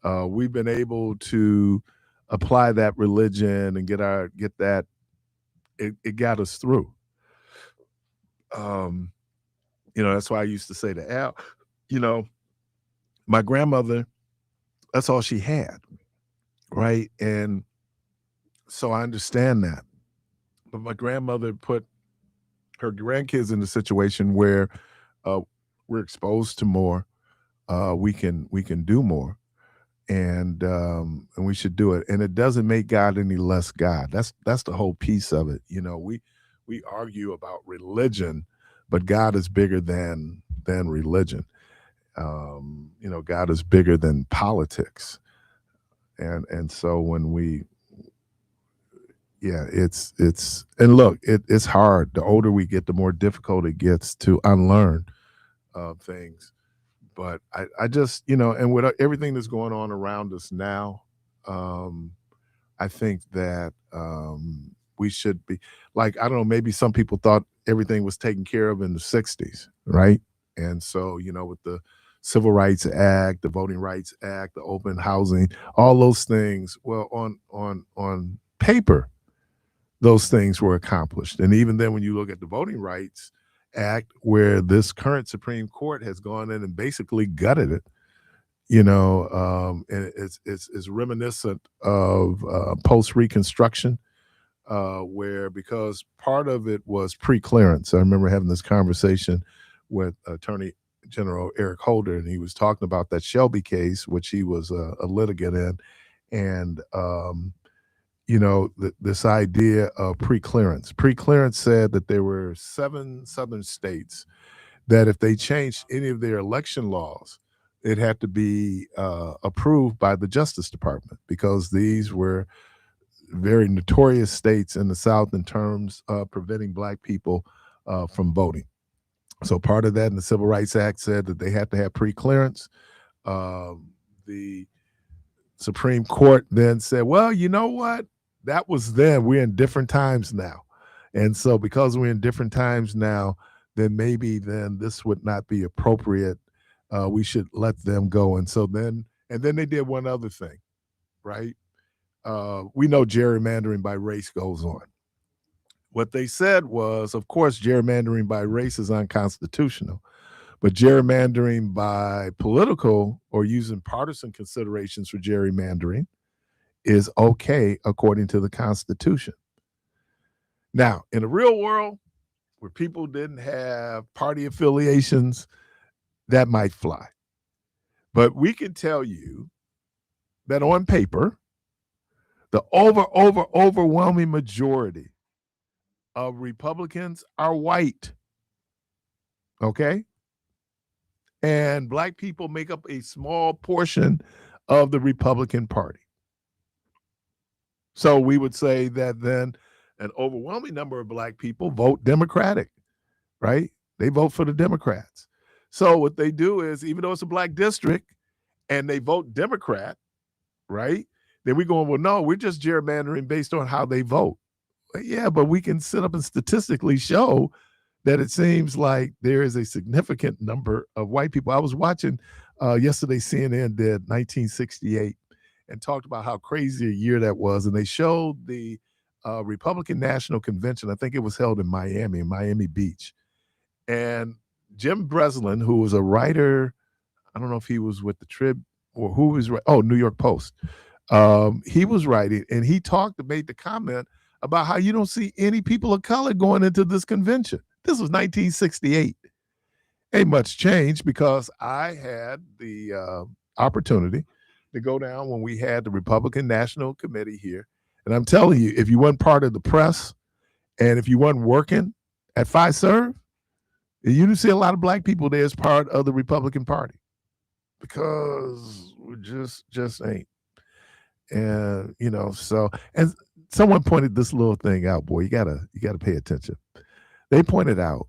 we've been able to apply that religion and get that. It got us through. You know, that's why I used to say to Al, you know, my grandmother, that's all she had, right? And so I understand that. But my grandmother put her grandkids in a situation where uh, we're exposed to more. We can do more, and we should do it. And it doesn't make God any less God. That's the whole piece of it. We argue about religion, but God is bigger than religion. God is bigger than politics, and so when we yeah, it's and look, it's hard. The older we get, the more difficult it gets to unlearn things. But I just, and with everything that's going on around us now, um, I think that we should be like, I don't know, maybe some people thought everything was taken care of in the 60s, right? And so, with the Civil Rights Act, the Voting Rights Act, the open housing, all those things, well, on paper, those things were accomplished. And even then, when you look at the Voting Rights Act, where this current Supreme Court has gone in and basically gutted it, and it's reminiscent of post Reconstruction, where because part of it was pre-clearance. I remember having this conversation with Attorney General Eric Holder, and he was talking about that Shelby case, which he was a litigant in, and this idea of pre-clearance. Pre-clearance said that there were 7 southern states that if they changed any of their election laws, it had to be approved by the Justice Department, because these were very notorious states in the South in terms of preventing Black people from voting. So part of that in the Civil Rights Act said that they had to have pre-clearance. The Supreme Court then said, well, you know what? That was then. We're in different times now. And so because we're in different times now, then maybe then this would not be appropriate. We should let them go. And then they did one other thing, right? We know gerrymandering by race goes on. What they said was, of course, gerrymandering by race is unconstitutional, but gerrymandering by political or using partisan considerations for gerrymandering is okay according to the Constitution. Now, in the real world, where people didn't have party affiliations, that might fly. But we can tell you that on paper, the overwhelming majority of Republicans are white. Okay? And Black people make up a small portion of the Republican Party. So we would say that then an overwhelming number of Black people vote Democratic, right? They vote for the Democrats. So what they do is, even though it's a Black district and they vote Democrat, right? Then we go, well, no, we're just gerrymandering based on how they vote. Yeah, but we can sit up and statistically show that it seems like there is a significant number of white people. I was watching yesterday, CNN did 1968 and talked about how crazy a year that was. And they showed the Republican National Convention. I think it was held in Miami Beach. And Jim Breslin, who was a writer, I don't know if he was with the Trib or who was, New York Post. He was writing, and he made the comment about how you don't see any people of color going into this convention. This was 1968. Ain't much changed, because I had the opportunity to go down when we had the Republican National Committee here. And I'm telling you, if you weren't part of the press and if you weren't working at Fiserv, you didn't see a lot of Black people there as part of the Republican Party, because we just ain't. And and someone pointed this little thing out, boy, you gotta pay attention. They pointed out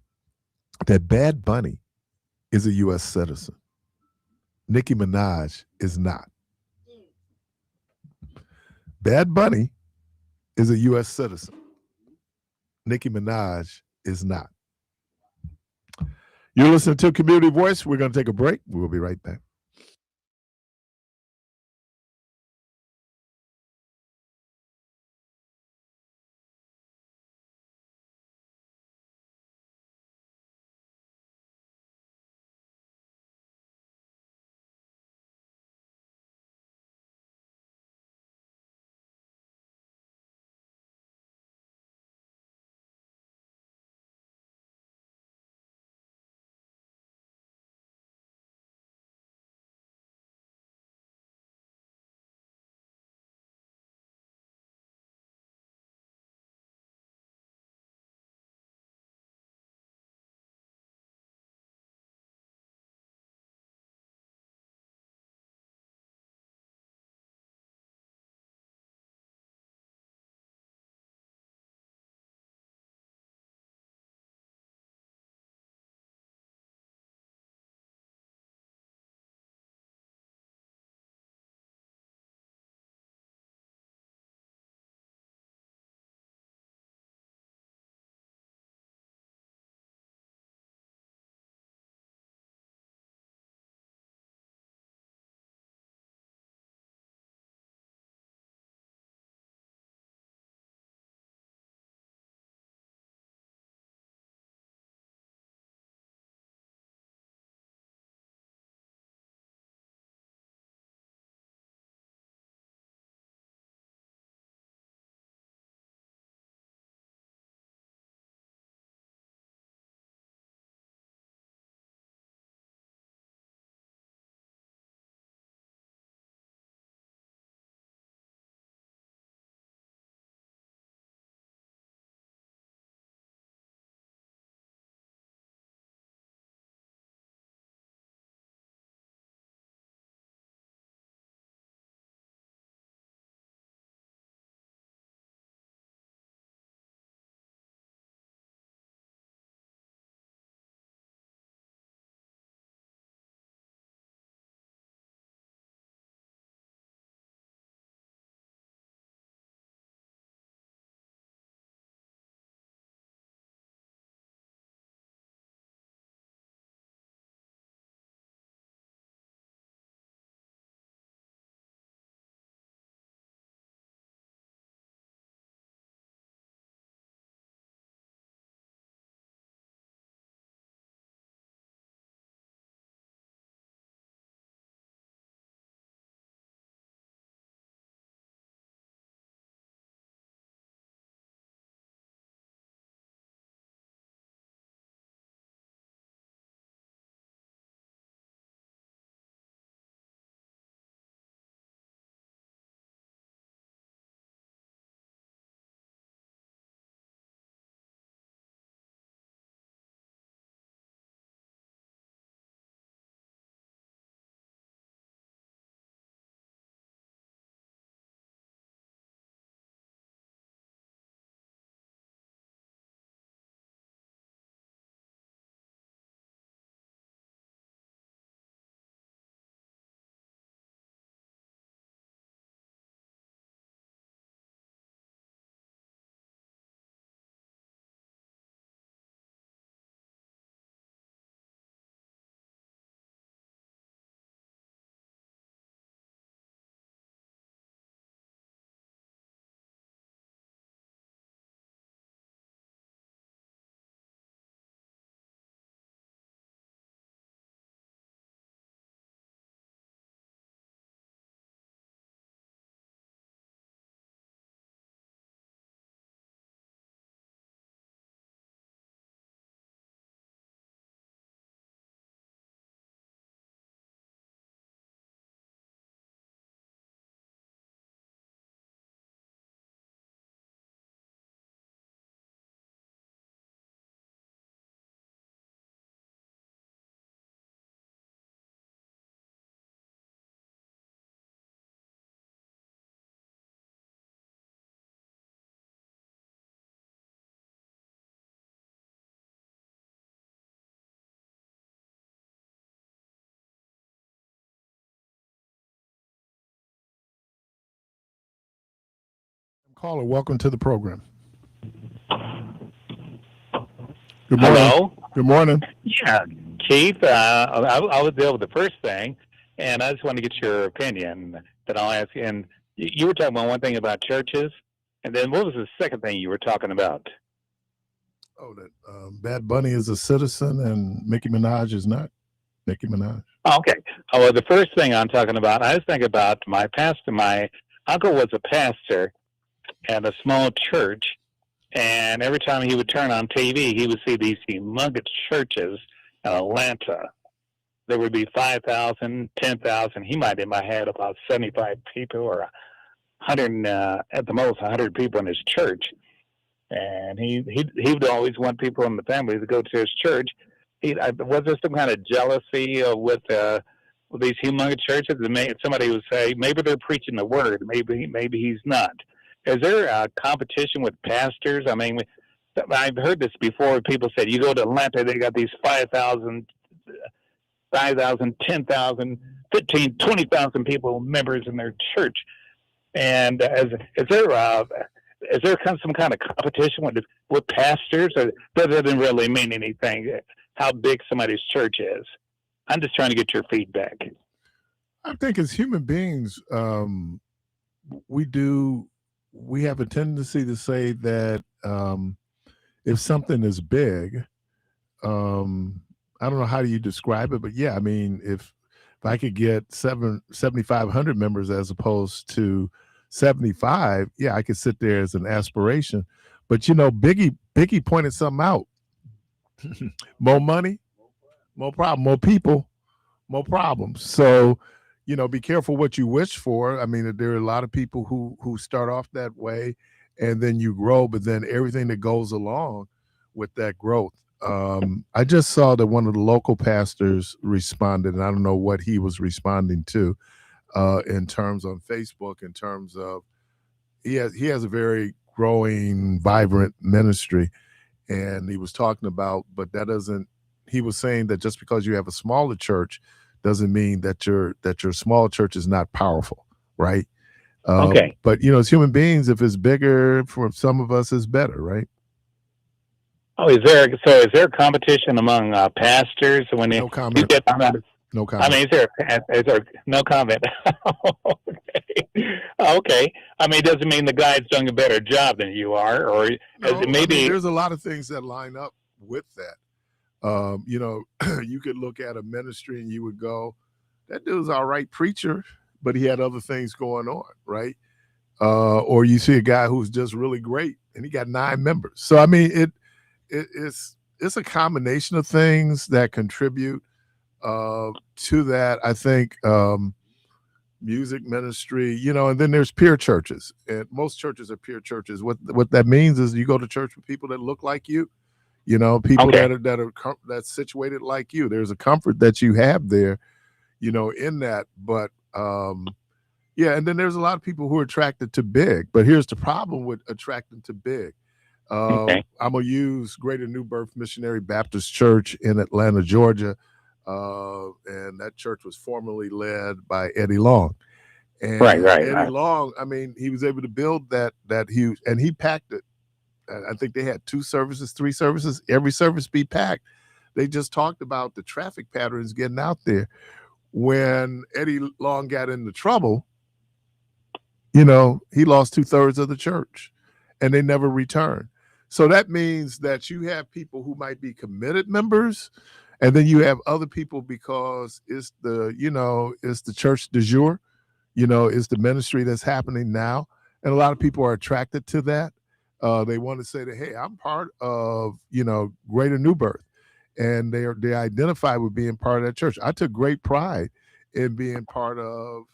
that Bad Bunny is a U.S. citizen. Nicki Minaj is not. Bad Bunny is a U.S. citizen. Nicki Minaj is not. You're listening to Community Voice. We're going to take a break. We'll be right back. Caller, welcome to the program. Good morning. Hello? Good morning. Yeah, Keith, I would deal with the first thing, and I just want to get your opinion that I'll ask you. And you were talking about one thing about churches, and then what was the second thing you were talking about? Oh, that Bad Bunny is a citizen and Nicki Minaj is not. Nicki Minaj. Oh, okay. Oh, well, the first thing I'm talking about, I was thinking about my pastor. My uncle was a pastor at a small church, and every time he would turn on TV, he would see these humongous churches in Atlanta. There would be 5,000, 10,000. He might have had about 75 people or 100, at the most 100 people in his church. And he would always want people in the family to go to his church. Was there some kind of jealousy with these humongous churches? Somebody would say, maybe they're preaching the word. Maybe he's not. Is there a competition with pastors? I mean, I've heard this before. People said, you go to Atlanta, they got these 5,000, 10,000, 15, 20,000 people, members in their church. And is there some kind of competition with pastors, or that doesn't really mean anything, how big somebody's church is? I'm just trying to get your feedback. I think as human beings, we have a tendency to say that if something is big, I don't know how do you describe it, but yeah, I mean, if I could get 7,500 members as opposed to 75, yeah, I could sit there as an aspiration. But Biggie pointed something out. More money, more problem, more people, more problems. So, be careful what you wish for. I mean, there are a lot of people who start off that way and then you grow, but then everything that goes along with that growth. I just saw that one of the local pastors responded, and I don't know what he was responding to in terms on Facebook, in terms of he has a very growing, vibrant ministry. And he was talking about, but he was saying that just because you have a smaller church doesn't mean that your small church is not powerful, right? Okay. But as human beings, if it's bigger for some of us, it's better, right? Oh, is there competition among pastors when No comment. No comment. I mean, is there no comment? Okay. I mean, it doesn't mean the guy's doing a better job than you are, or maybe there's a lot of things that line up with that. You could look at a ministry and you would go, that dude's all right preacher, but he had other things going on, right? Or you see a guy who's just really great and he got 9 members. So I mean, it's a combination of things that contribute to that. I think music ministry, and then there's peer churches, and most churches are peer churches. What that means is you go to church with people that look like you, people that's situated like you. There's a comfort that you have there, in that. But yeah, and then there's a lot of people who are attracted to big. But here's the problem with attracting to big. I'm gonna use Greater New Birth Missionary Baptist Church in Atlanta, Georgia. And that church was formerly led by Eddie Long. And Eddie Long, I mean, he was able to build that huge, and he packed it. I think they had 2 services, 3 services, every service be packed. They just talked about the traffic patterns getting out there. When Eddie Long got into trouble, he lost 2/3 of the church and they never returned. So that means that you have people who might be committed members, and then you have other people because it's the church du jour, it's the ministry that's happening now. And a lot of people are attracted to that. They want to say that, hey, I'm part of, Greater New Birth. And they identify with being part of that church. I took great pride in being part of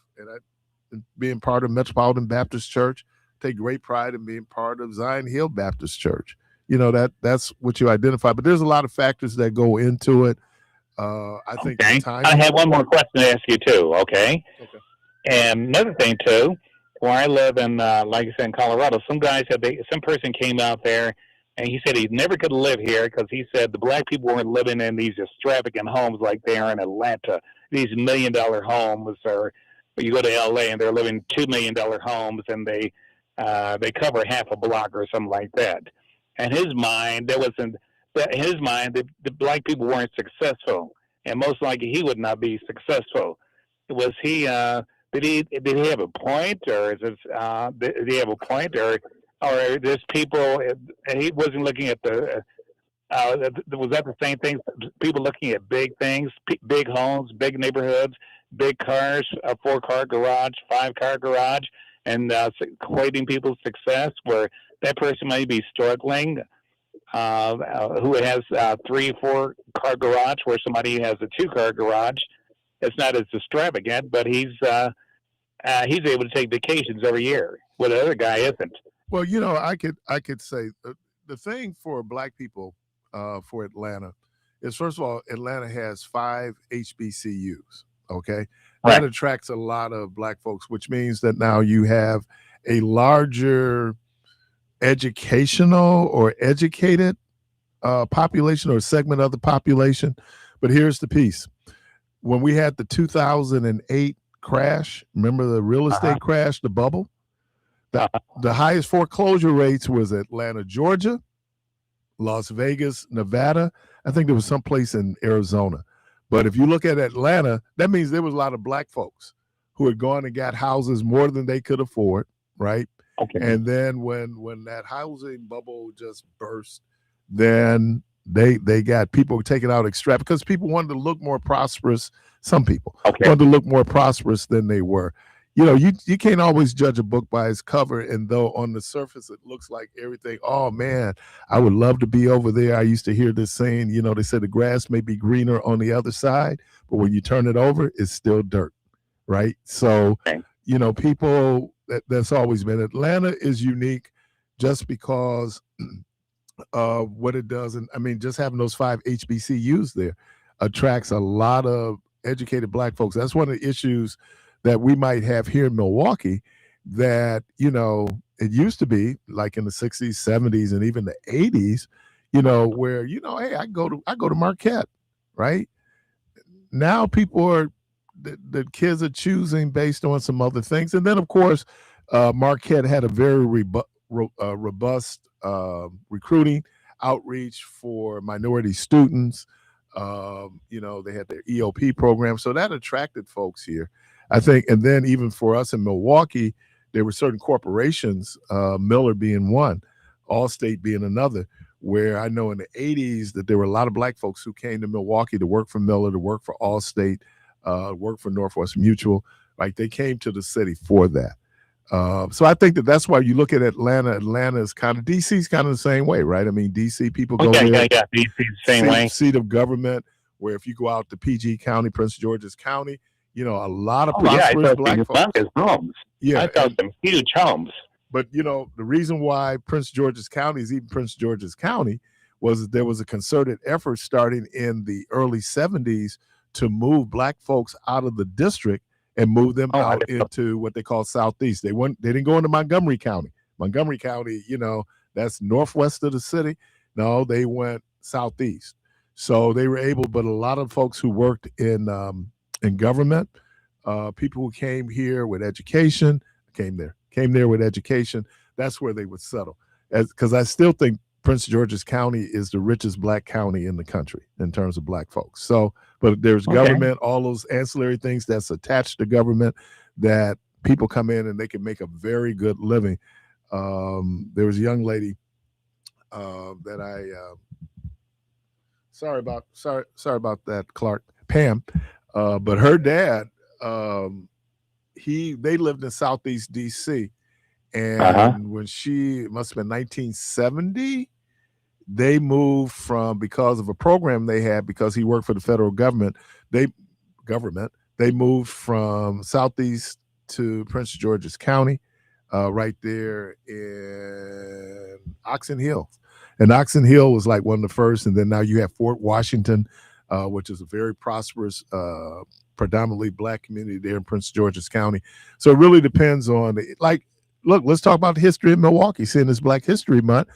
Metropolitan Baptist Church. Take great pride in being part of Zion Hill Baptist Church. That's what you identify. But there's a lot of factors that go into it. I think I have one more question to ask you too. Okay. And another thing too, where I live in, like I said, in Colorado, some person came out there and he said he never could live here because he said the black people weren't living in these extravagant homes like they are in Atlanta. These $1 million homes, or you go to LA and they're living $2 million homes, and they they cover half a block or something like that. And his mind, there wasn't that in his mind the black people weren't successful, and most likely he would not be successful. Was he? Did he have a point, or is it? Did he have a point, or there's people? He wasn't looking at the. Was that the same thing? People looking at big things, big homes, big neighborhoods, big cars, a 4-car garage, 5-car garage, and equating people's success. Where that person may be struggling, who has 3-4-car garage, where somebody has a 2-car garage. It's not as extravagant, but he's able to take vacations every year, where the other guy isn't. Well, I could say the thing for black people for Atlanta is, first of all, Atlanta has 5 HBCUs. Okay, that attracts a lot of black folks, which means that now you have a larger educational or educated population or segment of the population. But here's the piece. When we had the 2008 crash, remember the real estate crash, the bubble? The highest foreclosure rates was Atlanta, Georgia, Las Vegas, Nevada. I think there was someplace in Arizona. But if you look at Atlanta, that means there was a lot of black folks who had gone and got houses more than they could afford, right? Okay. And then when that housing bubble just burst, then they got people taking out extract because people wanted to look more prosperous. Some people wanted to look more prosperous than they were. You can't always judge a book by its cover, and though on the surface it looks like everything, oh man, I would love to be over there. I used to hear this saying, they said the grass may be greener on the other side, but when you turn it over, it's still dirt, right? So, people, that's always been. Atlanta is unique just because of what it does. And I mean, just having those 5 HBCUs there attracts a lot of educated black folks. That's one of the issues that we might have here in Milwaukee that, it used to be like in the 60s, 70s, and even the 80s, where, hey, I go to Marquette, right? Now people are, the kids are choosing based on some other things. And then, of course, Marquette had a very robust recruiting outreach for minority students. They had their EOP program. So that attracted folks here, I think. And then even for us in Milwaukee, there were certain corporations, Miller being one, Allstate being another, where I know in the 80s that there were a lot of black folks who came to Milwaukee to work for Miller, to work for Allstate, work for Northwest Mutual. Like they came to the city for that. So I think that's why you look at Atlanta. Atlanta is kind of, DC's kind of the same way, right? I mean, DC people go there. Yeah. DC's the same way. Seat of government, where if you go out to PG County, Prince George's County, a lot of prosperous black folks. Homes. Yeah, I thought some huge homes. But the reason why Prince George's County is even Prince George's County was that there was a concerted effort starting in the early 70s to move black folks out of the district and move them out into what they call Southeast. They didn't go into Montgomery County. Montgomery County, that's northwest of the city. No, they went Southeast. So they were able, but a lot of folks who worked in government, people who came here with education, came there with education, that's where they would settle. Because I still think Prince George's County is the richest black county in the country in terms of black folks. So, but there's government, all those ancillary things that's attached to government that people come in and they can make a very good living. There was a young lady that sorry about that, Clark, Pam, but her dad, they lived in Southeast DC. And when it must have been 1970, they moved because of a program they had, because he worked for the federal government, they moved from Southeast to Prince George's County, right there in Oxon Hill. And Oxon Hill was like one of the first. And then now you have Fort Washington, which is a very prosperous, predominantly black community there in Prince George's County. So it really depends on look, let's talk about the history of Milwaukee, seeing this Black History Month.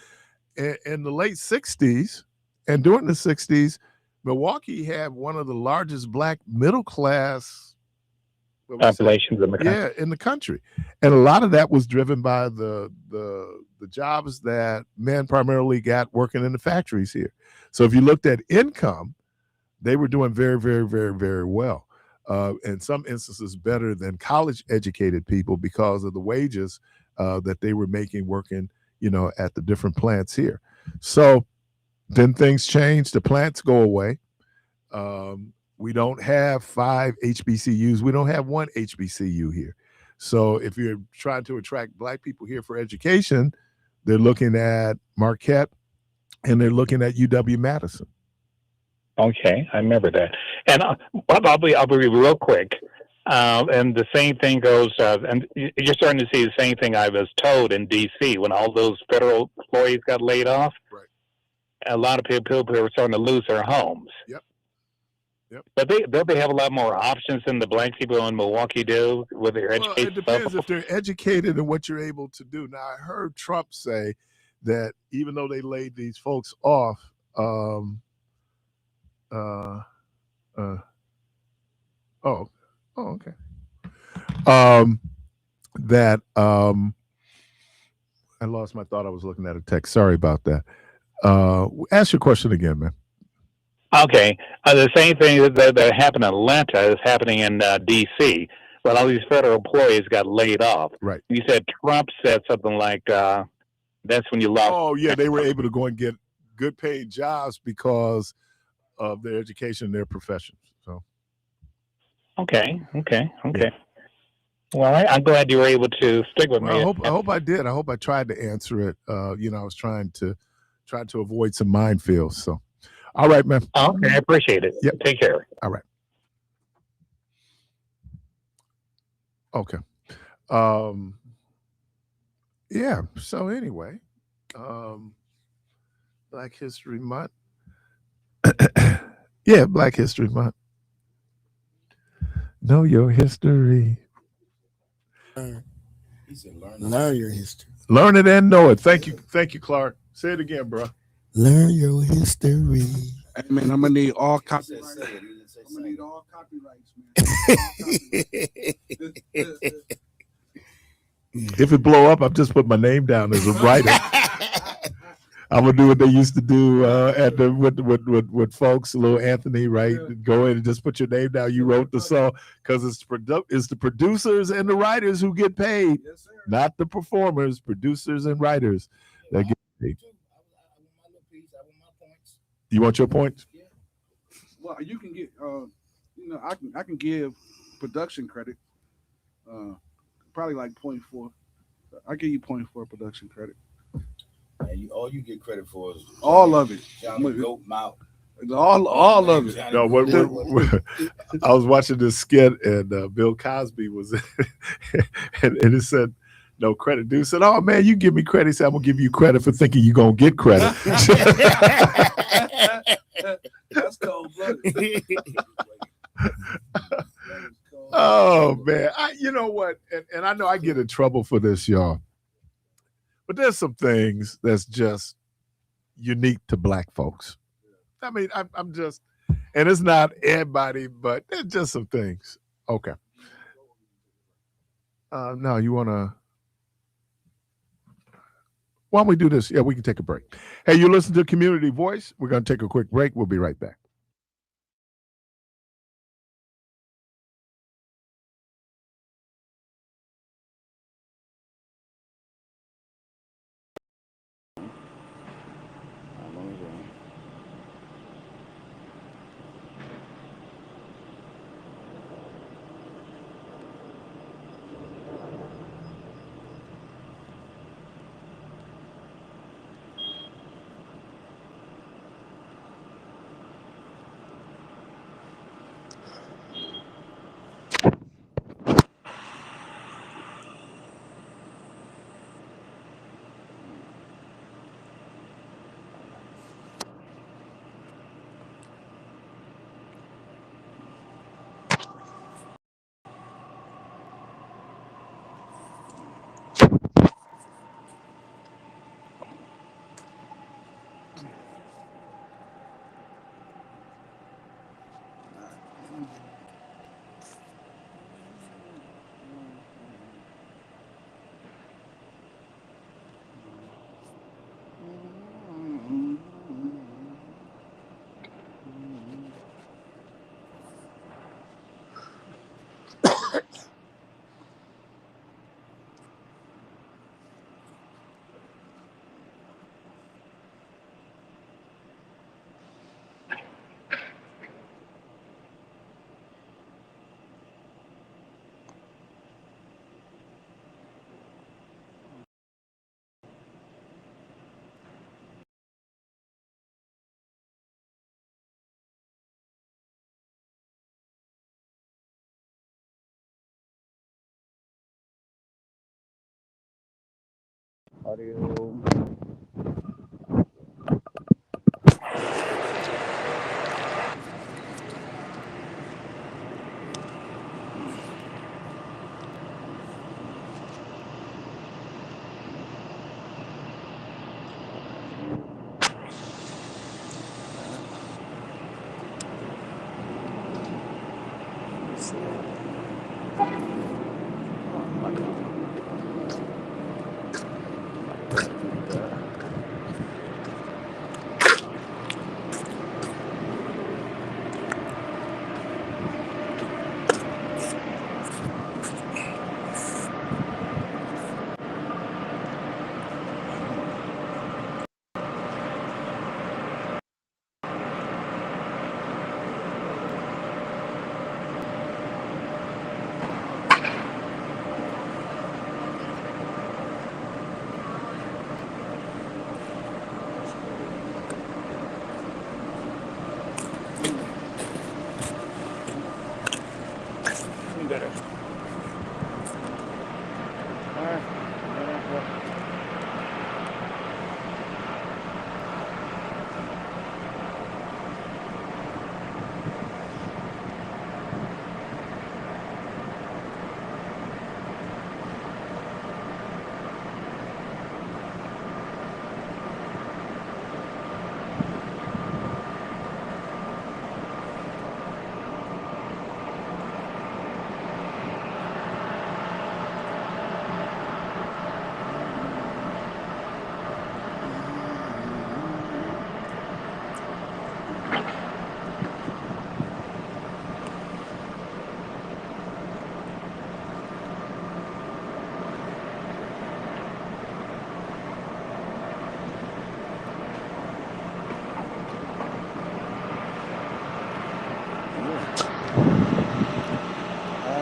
In the late 60s and during the 60s, Milwaukee had one of the largest black middle class what we say? Populations in the country. Yeah, in the country. And a lot of that was driven by the jobs that men primarily got working in the factories here. So if you looked at income, they were doing very, very, very, very well. In some instances, better than college educated people because of the wages that they were making working, at the different plants here. So then things change. The plants go away. We don't have 5 HBCUs. We don't have 1 HBCU here. So if you're trying to attract Black people here for education, they're looking at Marquette and they're looking at UW-Madison. Okay, I remember that. And I'll be real quick. And the same thing goes, and you're starting to see the same thing I was told in D.C. when all those federal employees got laid off. Right. A lot of people were starting to lose their homes. Yep. But they have a lot more options than the Black people in Milwaukee do with their education. It depends if they're educated and what you're able to do. Now, I heard Trump say that even though they laid these folks off, okay. That I lost my thought. I was looking at a text. Sorry about that. Ask your question again, man. Okay. The same thing that happened in Atlanta is happening in D.C. When all these federal employees got laid off. Right. You said Trump said something like, that's when you lost. Oh, yeah. They were able to go and get good paid jobs because of their education and their professions. So. Okay. Well, I'm glad you were able to stick with me. I hope I did. I hope I tried to answer it. I was trying to avoid some minefields. So, all right, man. Okay, I appreciate it. Yep. Take care. All right. Okay. Yeah. So anyway, Black History Month. Yeah, Black History Month. Know your history. Learn your history. Learn it and know it. Thank you, Clark. Say it again, bro. Learn your history. Hey, man, I'm gonna need all copyrights. I'm gonna need all copyrights, man. If it blow up, I've just put my name down as a writer. I'm gonna do what they used to do at the with folks, little Anthony, right? Yeah. Go in and just put your name down. You wrote the song because it's the producers and the writers who get paid, Yes, sir. not the performers. Producers and writers that get paid. You want your points? Well, you can get, I can give production credit, probably like 0.4. I give you 0.4 production credit. And all you get credit for is All of it. Johnny Goat Mouth. All of it. No, I was watching this skit and Bill Cosby was, and it said, no credit. Dude said, "Oh man, you give me credit." He said, "I'm gonna give you credit for thinking you're gonna get credit." That's cold-blooded. Oh man, you know what? And I know I get in trouble for this, y'all. But there's some things that's just unique to Black folks. I mean, I'm just, and it's not everybody, but there's just some things. Okay. No, you wanna? Why don't we do this? Yeah, we can take a break. Hey, you listen to Community Voice. We're going to take a quick break. We'll be right back. Audio. Better. All right.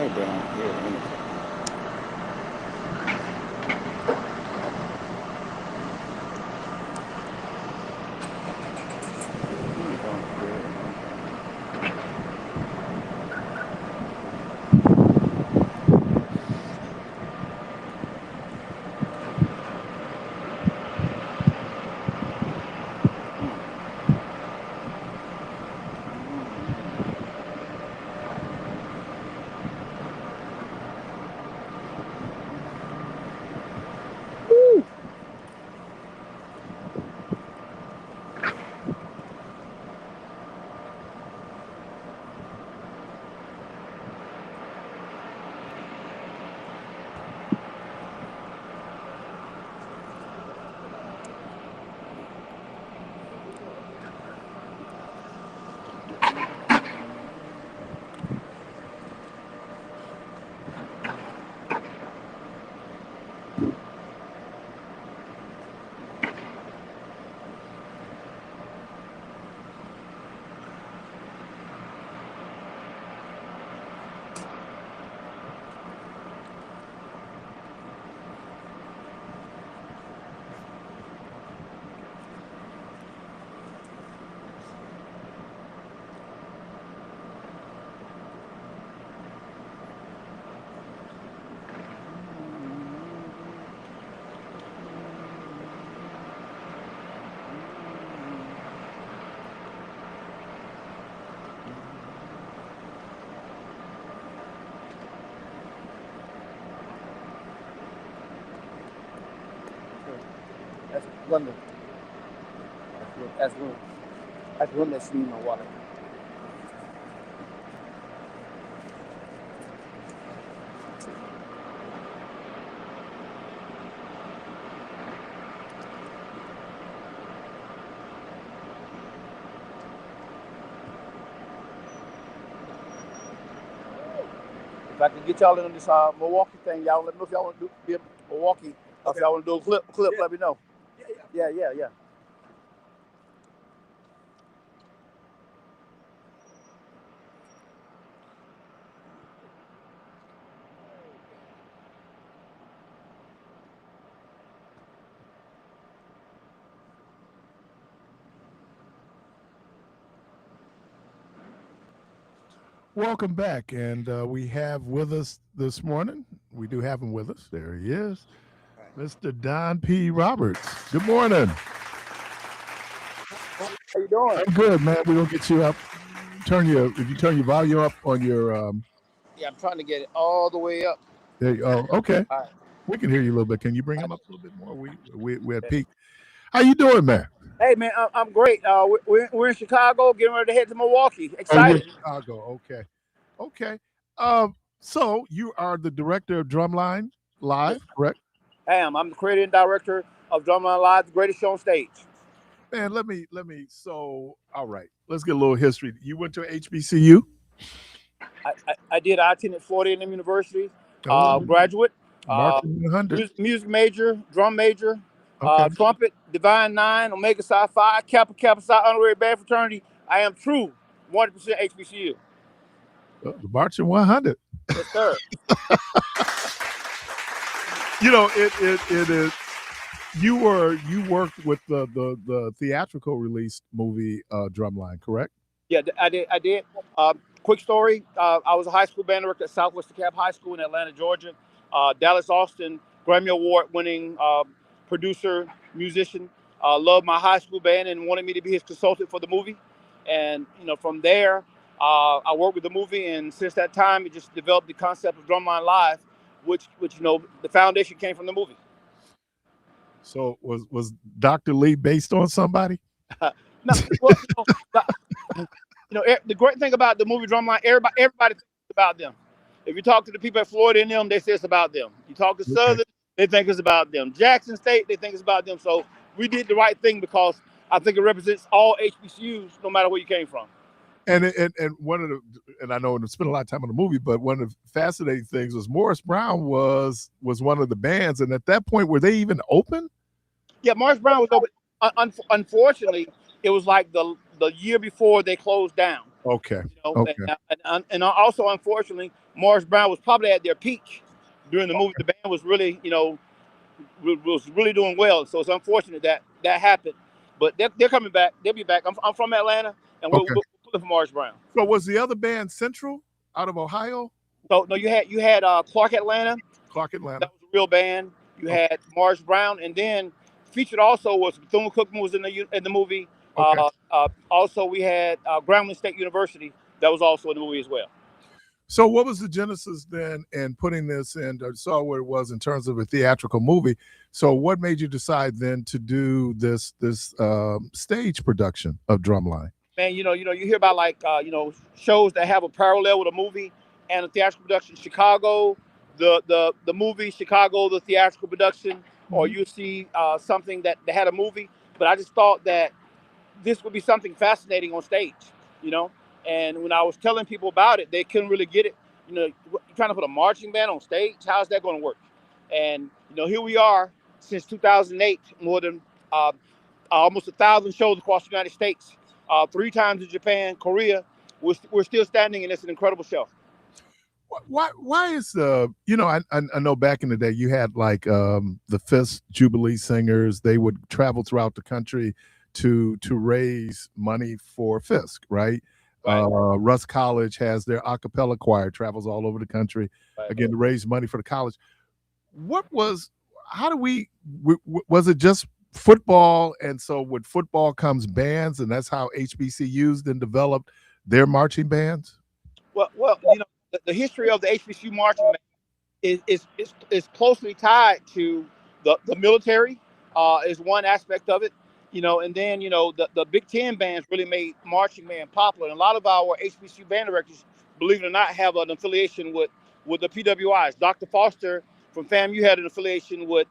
Right down here. That's London. That's room. That's room that's in my wallet. If I can get y'all in on this Milwaukee thing, y'all let me know if y'all want to be in Milwaukee. Okay. If y'all want to do a clip, yeah. Let me know. Yeah. Welcome back, and we have with us this morning. We do have him with us. There he is. Mr. Don P. Roberts. Good morning. How you doing? I'm good, man. We're gonna get you up. If you turn your volume up on your Yeah, I'm trying to get it all the way up. there you go. Okay. All right. We can hear you a little bit. Can you bring him up a little bit more? We're at peak. How you doing, man? Hey man, I'm great. We're in Chicago, getting ready to head to Milwaukee. Oh, you're in Excited. Chicago. Okay. Okay. So you are the director of Drumline Live, correct? I'm the creator and director of Drumline Live, the greatest show on stage. Man, let me. So, all right, let's get a little history. You went to HBCU? I did. I attended Florida A&M University, Oh, graduate, Marching 100. music major, drum major, Okay. trumpet, Divine Nine, Omega Psi Phi, Kappa Kappa Psi Honorary Band Fraternity. I am true 100% HBCU. The Marching 100. Yes, sir. You know, it is. You worked with the theatrical release movie Drumline, correct? Yeah, I did. Quick story. I was a high school band director at Southwest DeKalb High School in Atlanta, Georgia. Dallas Austin, Grammy Award winning producer, musician. Loved my high school band and wanted me to be his consultant for the movie. And from there, I worked with the movie, and since that time, it just developed the concept of Drumline Live, which the foundation came from the movie. So was Dr. Lee based on somebody? No, well, the great thing about the movie Drumline, everybody thinks about them. If you talk to the people at Florida and them, they say it's about them. You talk to Southern, they think it's about them. Jackson State, they think it's about them. So we did the right thing because I think it represents all HBCUs, no matter where you came from. And I know we spent a lot of time on the movie, but one of the fascinating things was Morris Brown was one of the bands, and at that point, were they even open? Yeah, Morris Brown was open. Unfortunately, it was like the year before they closed down. Okay. Okay. And also, unfortunately, Morris Brown was probably at their peak during the movie. The band was really, was really doing well. So it's unfortunate that happened. But they're coming back. They'll be back. I'm from Atlanta, and we're looking for Morris Brown. So was the other band Central out of Ohio? So no, you had Clark Atlanta. Clark Atlanta. That was a real band. You had Morris Brown, and then featured also was Bethune-Cookman was in the movie. Okay. Also, we had Grambling State University that was also in the movie as well. So what was the genesis then in putting this in? I saw what it was in terms of a theatrical movie. So what made you decide then to do this stage production of Drumline? Man, you hear about shows that have a parallel with a movie and a theatrical production. Chicago, the movie, Chicago, the theatrical production, or you see something that had a movie. But I just thought that this would be something fascinating on stage, And when I was telling people about it, they couldn't really get it. You're trying to put a marching band on stage. How's that going to work? And here we are since 2008, more than almost 1,000 shows across the United States, 3 times in Japan, Korea. We're still standing, and it's an incredible show. Why is I know back in the day you had like the Fisk Jubilee singers. They would travel throughout the country to raise money for Fisk, right? Russ College has their a cappella choir, travels all over the country, again, to raise money for the college. Was it just football? And so with football comes bands, and that's how HBCUs then developed their marching bands? Well, the history of the HBCU marching band is closely tied to the military, is one aspect of it. And then, the Big Ten bands really made marching band popular. And a lot of our HBCU band directors, believe it or not, have an affiliation with the PWIs. Dr. Foster from FAMU had an affiliation with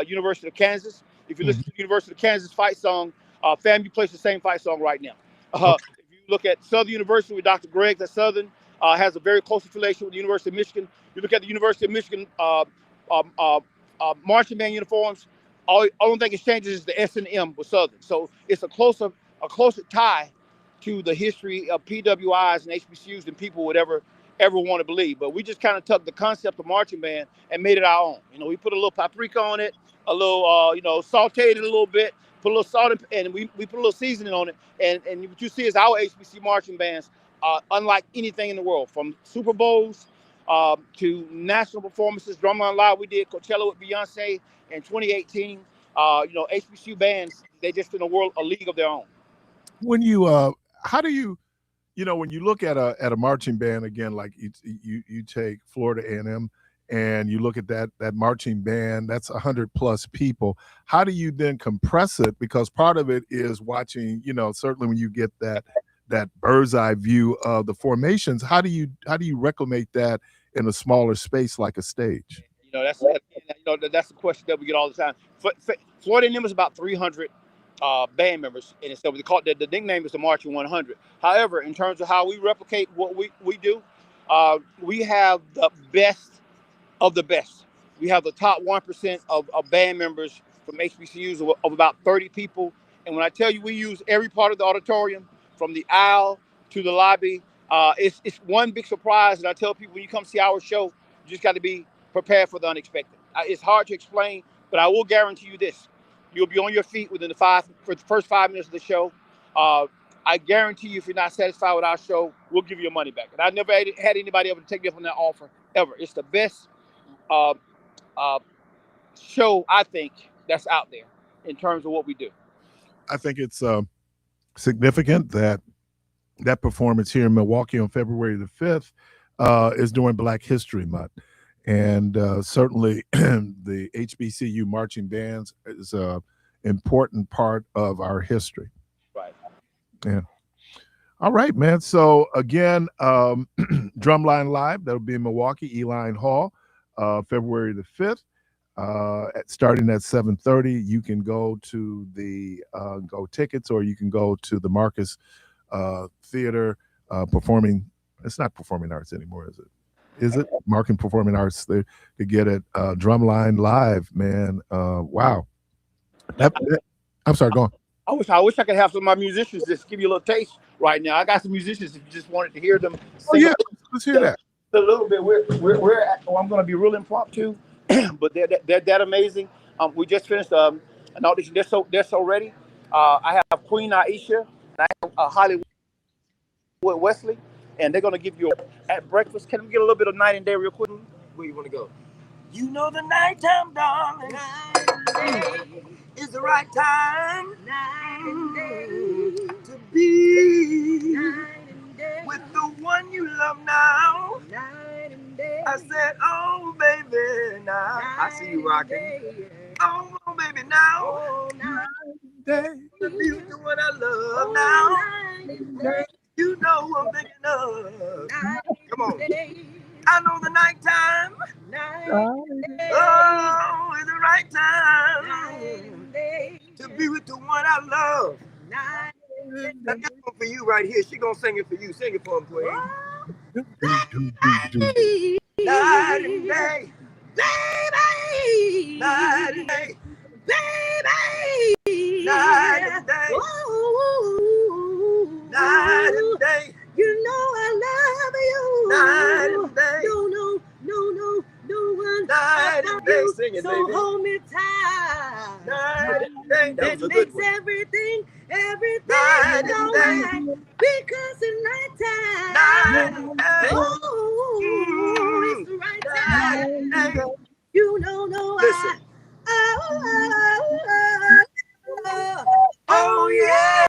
University of Kansas. If you listen to the University of Kansas fight song, FAMU plays the same fight song right now. If you look at Southern University with Dr. Gregg at Southern, has a very close affiliation with the University of Michigan. You look at the University of Michigan marching band uniforms, only thing it changes is the S and M with Southern. So it's a closer tie to the history of PWIs and HBCUs than people would ever want to believe. But we just kind of took the concept of marching band and made it our own. We put a little paprika on it, a little, sauteed it a little bit, put a little salt and we put a little seasoning on it. And what you see is our HBC marching bands, unlike anything in the world, from Super Bowls to national performances. Drumline Live, we did Coachella with Beyonce in 2018. HBCU bands, they just in a league of their own. When you how do you when you look at a marching band, again, like you take Florida A&M and you look at that marching band, that's 100+ people. How do you then compress it? Because part of it is watching, certainly when you get that bird's eye view of the formations, how do you reclimate that in a smaller space like a stage? That's the question that we get all the time. Florida A&M is about 300 band members, and so the nickname is the Marching 100. However, in terms of how we replicate what we do, we have the best of the best. We have the top 1% of band members from HBCUs of about 30 people. And when I tell you we use every part of the auditorium, from the aisle to the lobby, it's one big surprise. And I tell people, when you come see our show, you just got to be prepared for the unexpected. It's hard to explain, but I will guarantee you this. You'll be on your feet within for the first 5 minutes of the show. I guarantee you, if you're not satisfied with our show, we'll give you your money back. And I never had anybody ever take me up on that offer, ever. It's the best show, I think, that's out there in terms of what we do. I think it's significant that performance here in Milwaukee on February the 5th is during Black History Month. And certainly the HBCU marching bands is an important part of our history. Right. Yeah. All right, man. So again, Drumline Live, that'll be in Milwaukee, Eline Hall, February the 5th. Starting at 7:30, you can go to the Go Tickets, or you can go to the Marcus Theater performing. It's not Performing Arts anymore, is it? Is it Marking Performing Arts to get it? Drumline Live, man. Wow. I'm sorry, go on. I wish I could have some of my musicians just give you a little taste right now. I got some musicians if you just wanted to hear them sing. Oh, yeah, let's hear that. A little bit. I'm going to be real impromptu, but they're that amazing. We just finished an audition. They're so ready. I have Queen Aisha and I have Hollywood Wesley, and they're going to give you at breakfast. Can we get a little bit of Night and Day real quick? Where you want to go? You know the nighttime, darling. Night and day is the right time. Night and day to be night and day with the one you love now. Night and day. I said, oh baby, now night I see you rocking. Day, yeah. Oh baby, now. Oh, night and day. To be with the one I love now. Night and day. You know I'm thinking of. Night Come on. Day. I know the nighttime. Night oh, it's the right time to be with the one I love. Now, this one for you right here. She gonna sing it for you. Sing it for him, Queen. Night and day, baby. Night and day, baby. Night and day, night and day. You know I love you. Night and day. No one. Night and day. Sing it, so baby. Hold me tight. Night and day. That makes everything night go right. Because it's nighttime. Night and day. Oh, it's the right time. You know, listen. Oh yeah.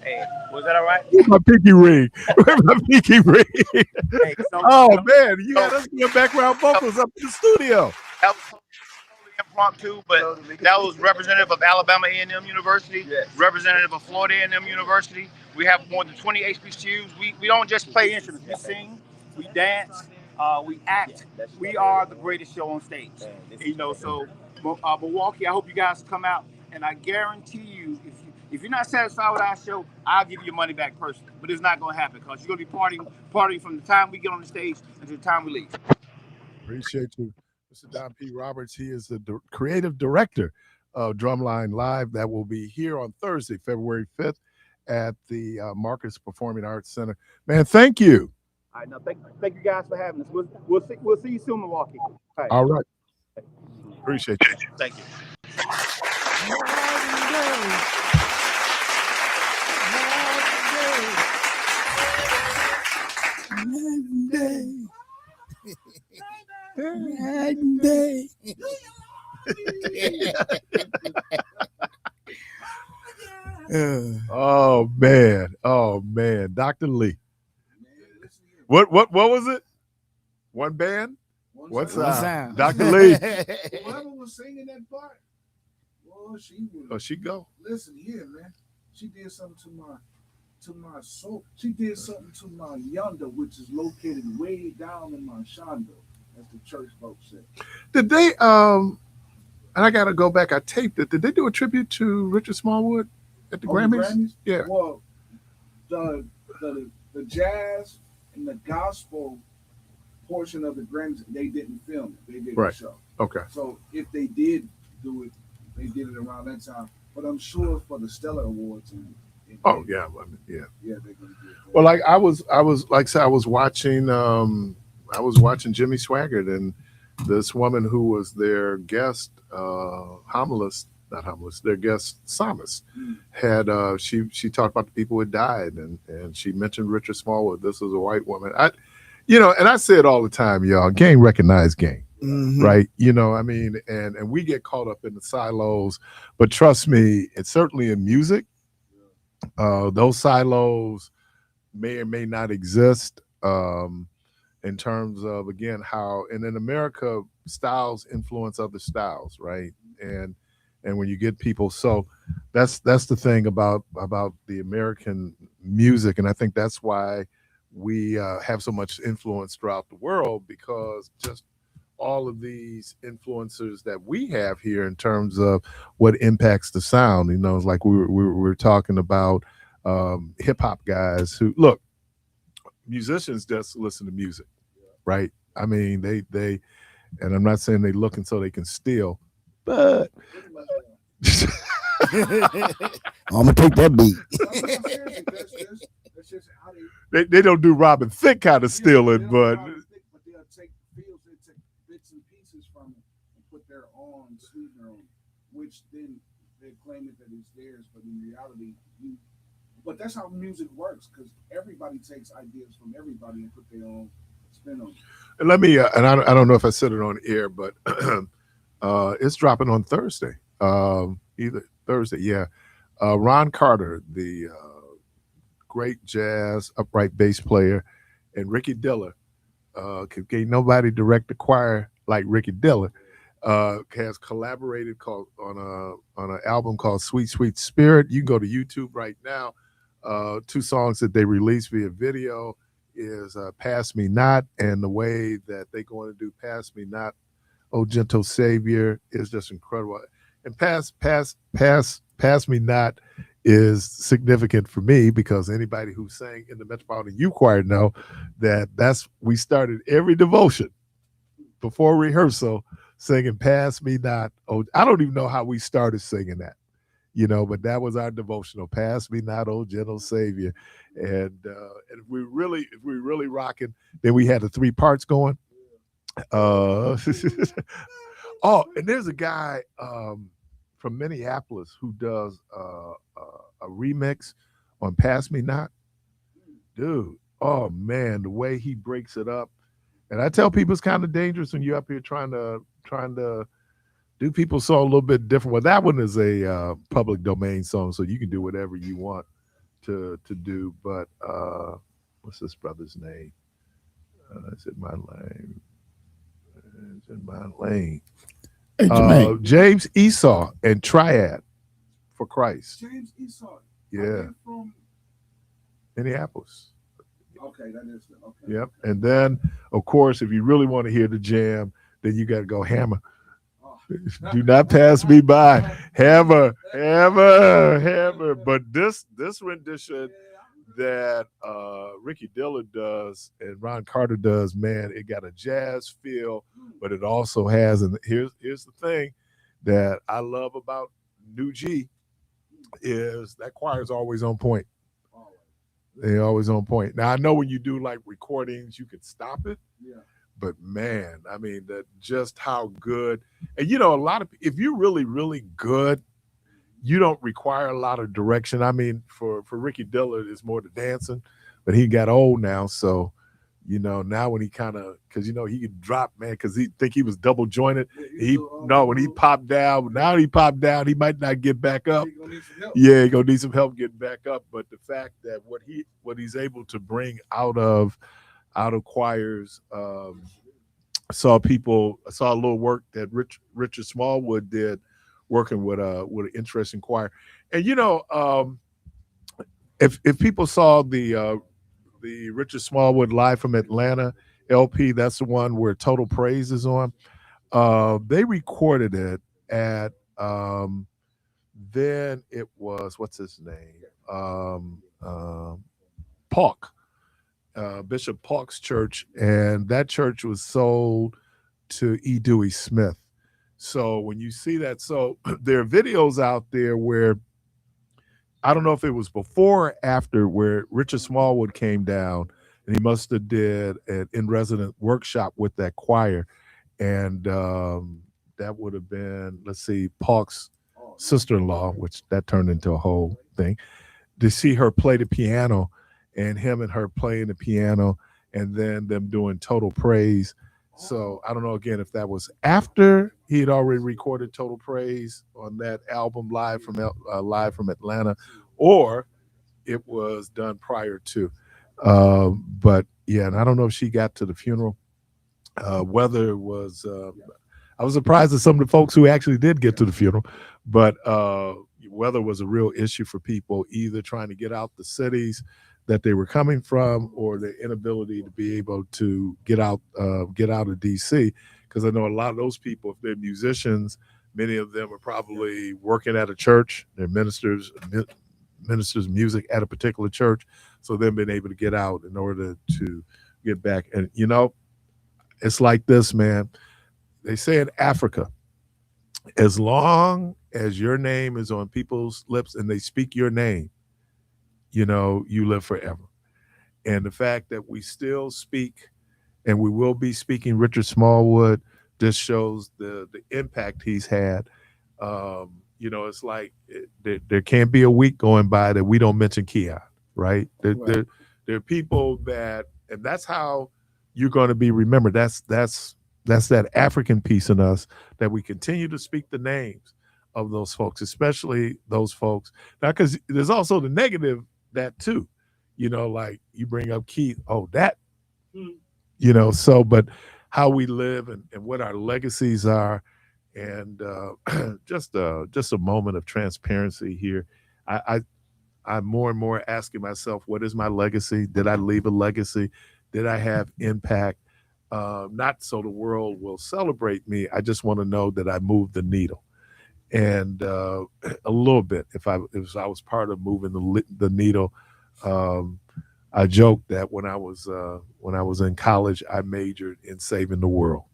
Hey, was that all right? Where's my pinky ring? Where's my pinky ring? Hey, man, you had us doing background vocals up in the studio. That was totally impromptu, but that was representative of Alabama A&M University, yes. Representative of Florida A&M University. We have more than 20 HBCUs. We don't just play instruments. We sing, we dance, we act. We are the greatest show on stage. So Milwaukee, I hope you guys come out, and I guarantee you, if you're not satisfied with our show, I'll give you your money back personally. But it's not going to happen because you're going to be partying from the time we get on the stage until the time we leave. Appreciate you, Mr. Don P. Roberts. He is the creative director of Drumline Live. That will be here on Thursday, February 5th at the Marcus Performing Arts Center. Man, thank you. All right, now thank you guys for having us. We'll see you soon, Milwaukee. All right. Appreciate you. Thank you. Oh man, Dr. Lee. What was it? One band? What's sound. Dr. Lee? Whoever was singing that part, well, she was. Oh, she go. Listen here, man. She did something to my soul. She did something to my yonder, which is located way down in my shondo, as the church folks say. Did they and I gotta go back, I taped it. Did they do a tribute to Richard Smallwood at the Grammys? Yeah. Well, the jazz and the gospel portion of the Grammys, they didn't film it. They did Right. the show. Okay. So if they did do it, they did it around that time. But I'm sure for the Stellar Awards and Oh yeah, I mean, yeah. yeah, they're gonna do it. Well, like I was like I said, I was watching Jimmy Swaggart, and this woman who was their guest their guest psalmist had she talked about the people who had died, and she mentioned Richard Smallwood. This was a white woman. And I say it all the time, y'all, gang recognize gang. Mhm. Right. I mean, and we get caught up in the silos, but trust me, it's certainly in music. Those silos may or may not exist in terms of, again, how, and in America, styles influence other styles, right? And when you get people, so that's the thing about the American music, and I think that's why we have so much influence throughout the world, because just all of these influencers that we have here in terms of what impacts the sound. It's like we were talking about hip hop guys who, look, musicians just listen to music, right? I mean, they and I'm not saying they looking so they can steal, but I'm gonna take that beat. That's just how they don't do Robin Thicke kind of stealing, but they'll take fields, they take bits and pieces from it and put their own sweetener on, which then they claim that it's theirs, but in reality, but that's how music works, because everybody takes ideas from everybody and put their own spin on it. and let me and I don't know if I said it on air, but it's dropping on Thursday. Either Thursday, yeah. Ron Carter, the great jazz upright bass player, and Ricky Diller, can't nobody direct the choir like Ricky Diller, has collaborated on an album called Sweet Sweet Spirit. You can go to YouTube right now. 2 songs that they released via video is Pass Me Not, and the way that they're going to do Pass Me Not, Oh Gentle Savior, is just incredible. And Pass Me Not is significant for me, because anybody who sang in the Metropolitan Youth Choir know that we started every devotion before rehearsal singing Pass Me Not. Oh, I don't even know how we started singing that, but that was our devotional, Pass Me Not, Oh Gentle Savior. And if we really rocking, then we had the 3 parts going. Oh, and there's a guy from Minneapolis who does a remix on Pass Me Not. Dude, oh man, the way he breaks it up. And I tell people it's kind of dangerous when you're up here trying to do people's song a little bit different. Well, that one is a public domain song, so you can do whatever you want to do. But what's this brother's name? It's in my lane. It's in my lane. Hey, James Esau and Triad for Christ. James Esau. Yeah. From Minneapolis. Okay, that is okay. Yep. And then, of course, if you really want to hear the jam, then you got to go Hammer. Do not pass me by. Hammer. But this rendition that Ricky Diller does and Ron Carter does, man, it got a jazz feel, but it also has, and here's the thing that I love about New G, is that choir is always on point. They're always on point. Now I know when you do like recordings, you can stop it. Yeah. But man, I mean, that just how good, and a lot of, if you're really, really good, you don't require a lot of direction. I mean, for Ricky Diller, it's more the dancing, but he got old now, so Now when he kind of, because he could drop, man, because he think he was double jointed. When he popped down, he might not get back up. Yeah, he gonna need some help getting back up. But the fact that what he's able to bring out of choirs, I saw a little work that Richard Smallwood did, working with an interesting choir. And if people saw the Richard Smallwood Live from Atlanta LP, that's the one where Total Praise is on. They recorded it at then it was, what's his name, Park, Bishop Park's church, and that church was sold to E. Dewey Smith. So when you see that, so there are videos out there where, I don't know if it was before or after, where Richard Smallwood came down, and he must have did an in-resident workshop with that choir. And that would have been, let's see, Park's sister-in-law, which that turned into a whole thing, to see her play the piano, and him and her playing the piano, and then them doing Total Praise. So I don't know, again, if that was after he had already recorded Total Praise on that album Live from Atlanta, or it was done prior to. But yeah, and I don't know if she got to the funeral. Whether it was, I was surprised at some of the folks who actually did get to the funeral, but weather was a real issue for people, either trying to get out the cities that they were coming from, or the inability to be able to get out of DC. Because I know a lot of those people, if they're musicians, many of them are probably working at a church. They're ministers music at a particular church, so they've been able to get out in order to get back. And it's like this, man. They say in Africa, as long as your name is on people's lips and they speak your name, you live forever. And the fact that we still speak, and we will be speaking Richard Smallwood, just shows the impact he's had. It's like there can't be a week going by that we don't mention Keon, right? There are people that, and that's how you're going to be remembered. That's that African piece in us, that we continue to speak the names of those folks, especially those folks. Now, because there's also the negative that too, like you bring up Keith, but how we live and what our legacies are, and just a moment of transparency here. I'm more and more asking myself, what is my legacy? Did I leave a legacy? Did I have impact? Not so the world will celebrate me. I just want to know that I moved the needle, and a little bit. If I was part of moving the needle, I joked that when I was in college, I majored in saving the world,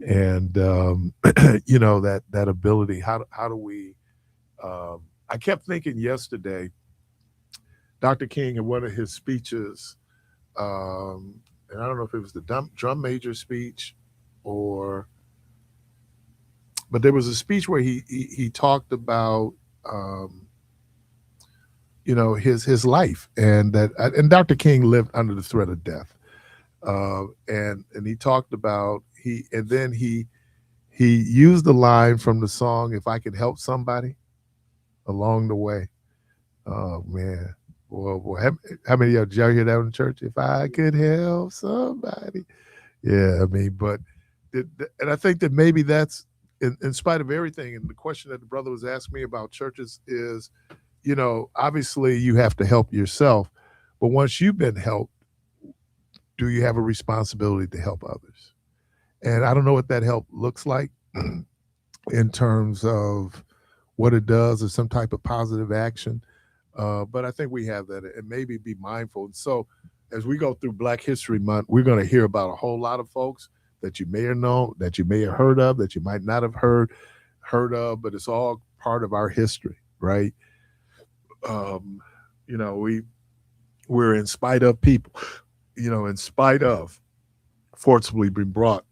and that ability. How do we? I kept thinking yesterday, Dr. King, in one of his speeches. And I don't know if it was the drum major speech, but there was a speech where he talked about his life, and Dr. King lived under the threat of death, and he talked about he used the line from the song, "If I Could Help Somebody Along the Way." Oh man. Well, how many of y'all hear that in church? If I could help somebody. Yeah, I mean, and I think that maybe that's, in spite of everything, and the question that the brother was asking me about churches is, obviously you have to help yourself, but once you've been helped, do you have a responsibility to help others? And I don't know what that help looks like in terms of what it does, or some type of positive action. But I think we have that, and maybe be mindful. And so as we go through Black History Month, we're going to hear about a whole lot of folks that you may have known, that you may have heard of, that you might not have heard of, but it's all part of our history, right? We're in spite of people, in spite of forcibly being brought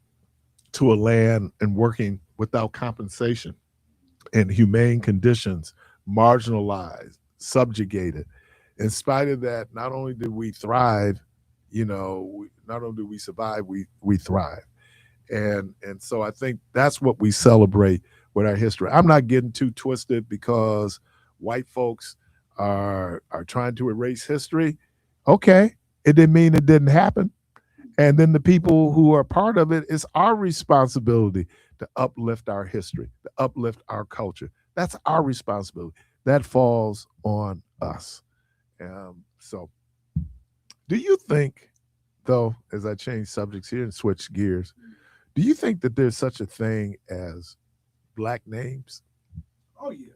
to a land and working without compensation in humane conditions, marginalized, subjugated. In spite of that, not only did we thrive not only do we survive, we thrive. And so I think that's what we celebrate with our history. I'm not getting too twisted because white folks are trying to erase history. Okay, it didn't mean it didn't happen. And then the people who are part of it, it's our responsibility to uplift our history, to uplift our culture. That's our responsibility. That falls on us. So do you think, though, as I change subjects here and switch gears, do you think that there's such a thing as Black names? Oh yeah.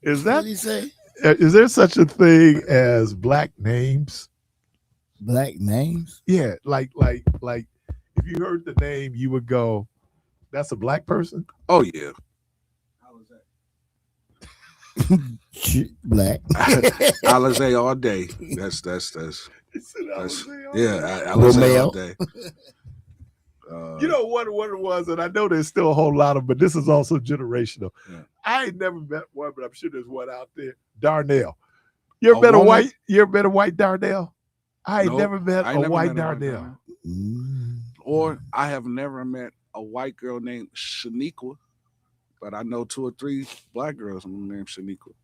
Is What that did he say? is there such a thing as Black names? Black names? Yeah, like if you heard the name, you would go, "That's a Black person." Oh yeah. Black. Alizé all day. That's yeah. Alizé Romeo. all day. You know what it was, and I know there's still a whole lot of, but this is also generational. Yeah. I ain't never met one, but I'm sure there's one out there. Darnell. You ever A met a woman? white? You ever met a white Darnell? I ain't Nope, never met I a ain't never white met a white Darnell. Or I have never met a white girl named Shaniqua, but I know 2 or 3 Black girls named Shaniqua.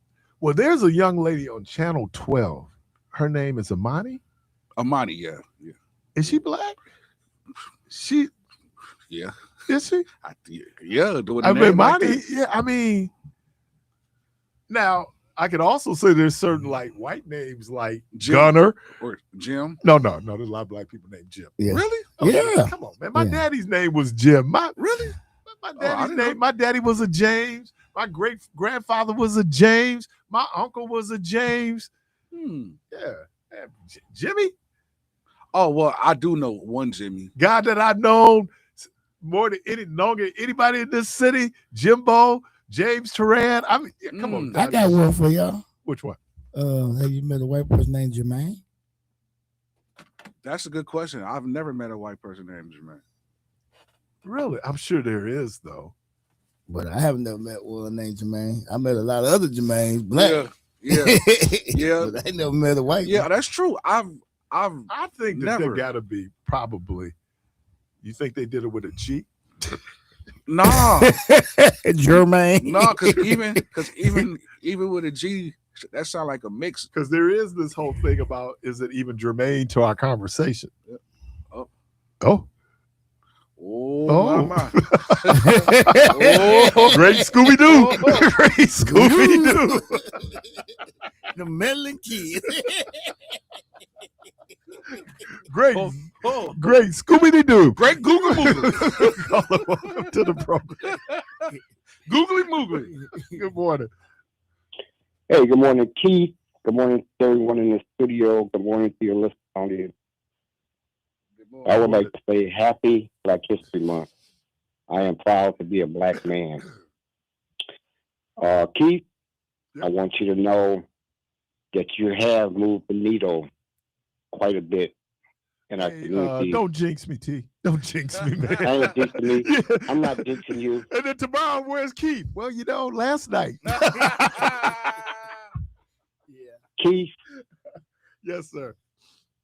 Well, there's a young lady on Channel 12. Her name is Amani. Amani, yeah. Is she Black? She Yeah. is she? Yeah. Doing I mean, Amani. Yeah, I mean. Now I could also say there's certain like white names like Jim. Gunner Or Jim. No, there's a lot of Black people named Jim. Yeah. Really? Yeah. Come on, man. My Yeah. daddy's name was Jim. Really? My I daddy's didn't name. know. My daddy was a James. My great grandfather was a James. My uncle was a James. Yeah. Man, Jimmy, Oh well, I do know one Jimmy. guy that I've known more than longer than anybody in this city, Jimbo, James Turan. I mean, yeah, come on. I got one for y'all. Which one? Have you met a white person named Jermaine? That's a good question. I've never met a white person named Jermaine. Really? I'm sure there is, though. But I haven't never met one named Jermaine. I met a lot of other Jermaines, Black. Yeah. Yeah. But I ain't never met a white Yeah, one. that's true. I think that never. they gotta be probably. You think they did it with a G? Nah. Jermaine. No, because even with a G, that sound like a mix. Because there is this whole thing about, is it even germane to our conversation? Oh. Oh. Oh, my. Oh. Great Scooby-Doo. Great Scooby-Doo. The meddling kid. Great. Oh. Great Scooby-Doo. Great Google Moogly. Welcome to the program. Googly Moogly. Good morning. Hey, good morning, Keith. Good morning to everyone in the studio. Good morning to your listeners on the. I would like to say Happy Black History Month. I am proud to be a Black man. Keith, I want you to know that you have moved the needle quite a bit in our community. Don't jinx me, T. Don't jinx me, man. I ain't jinxing me. Yeah. I'm not jinxing you. And then tomorrow, where's Keith? Well, last night. Keith. Yes, sir.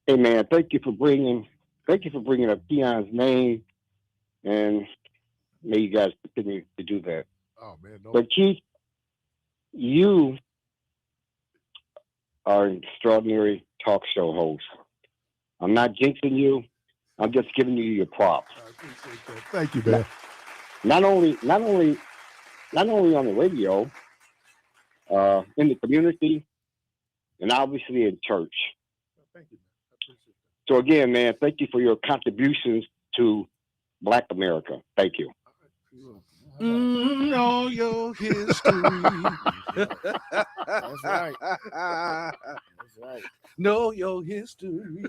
Hey, man, thank you for bringing up Keon's name, and may you guys continue to do that. Oh man, no. But Keith, you are an extraordinary talk show host. I'm not jinxing you. I'm just giving you your props. I appreciate that. Thank you, man. Not only on the radio, in the community, and obviously in church. Thank you, man. I appreciate that. So again, man, thank you for your contributions to Black America. Thank you. Know your history. That's right. That's right. Know your history.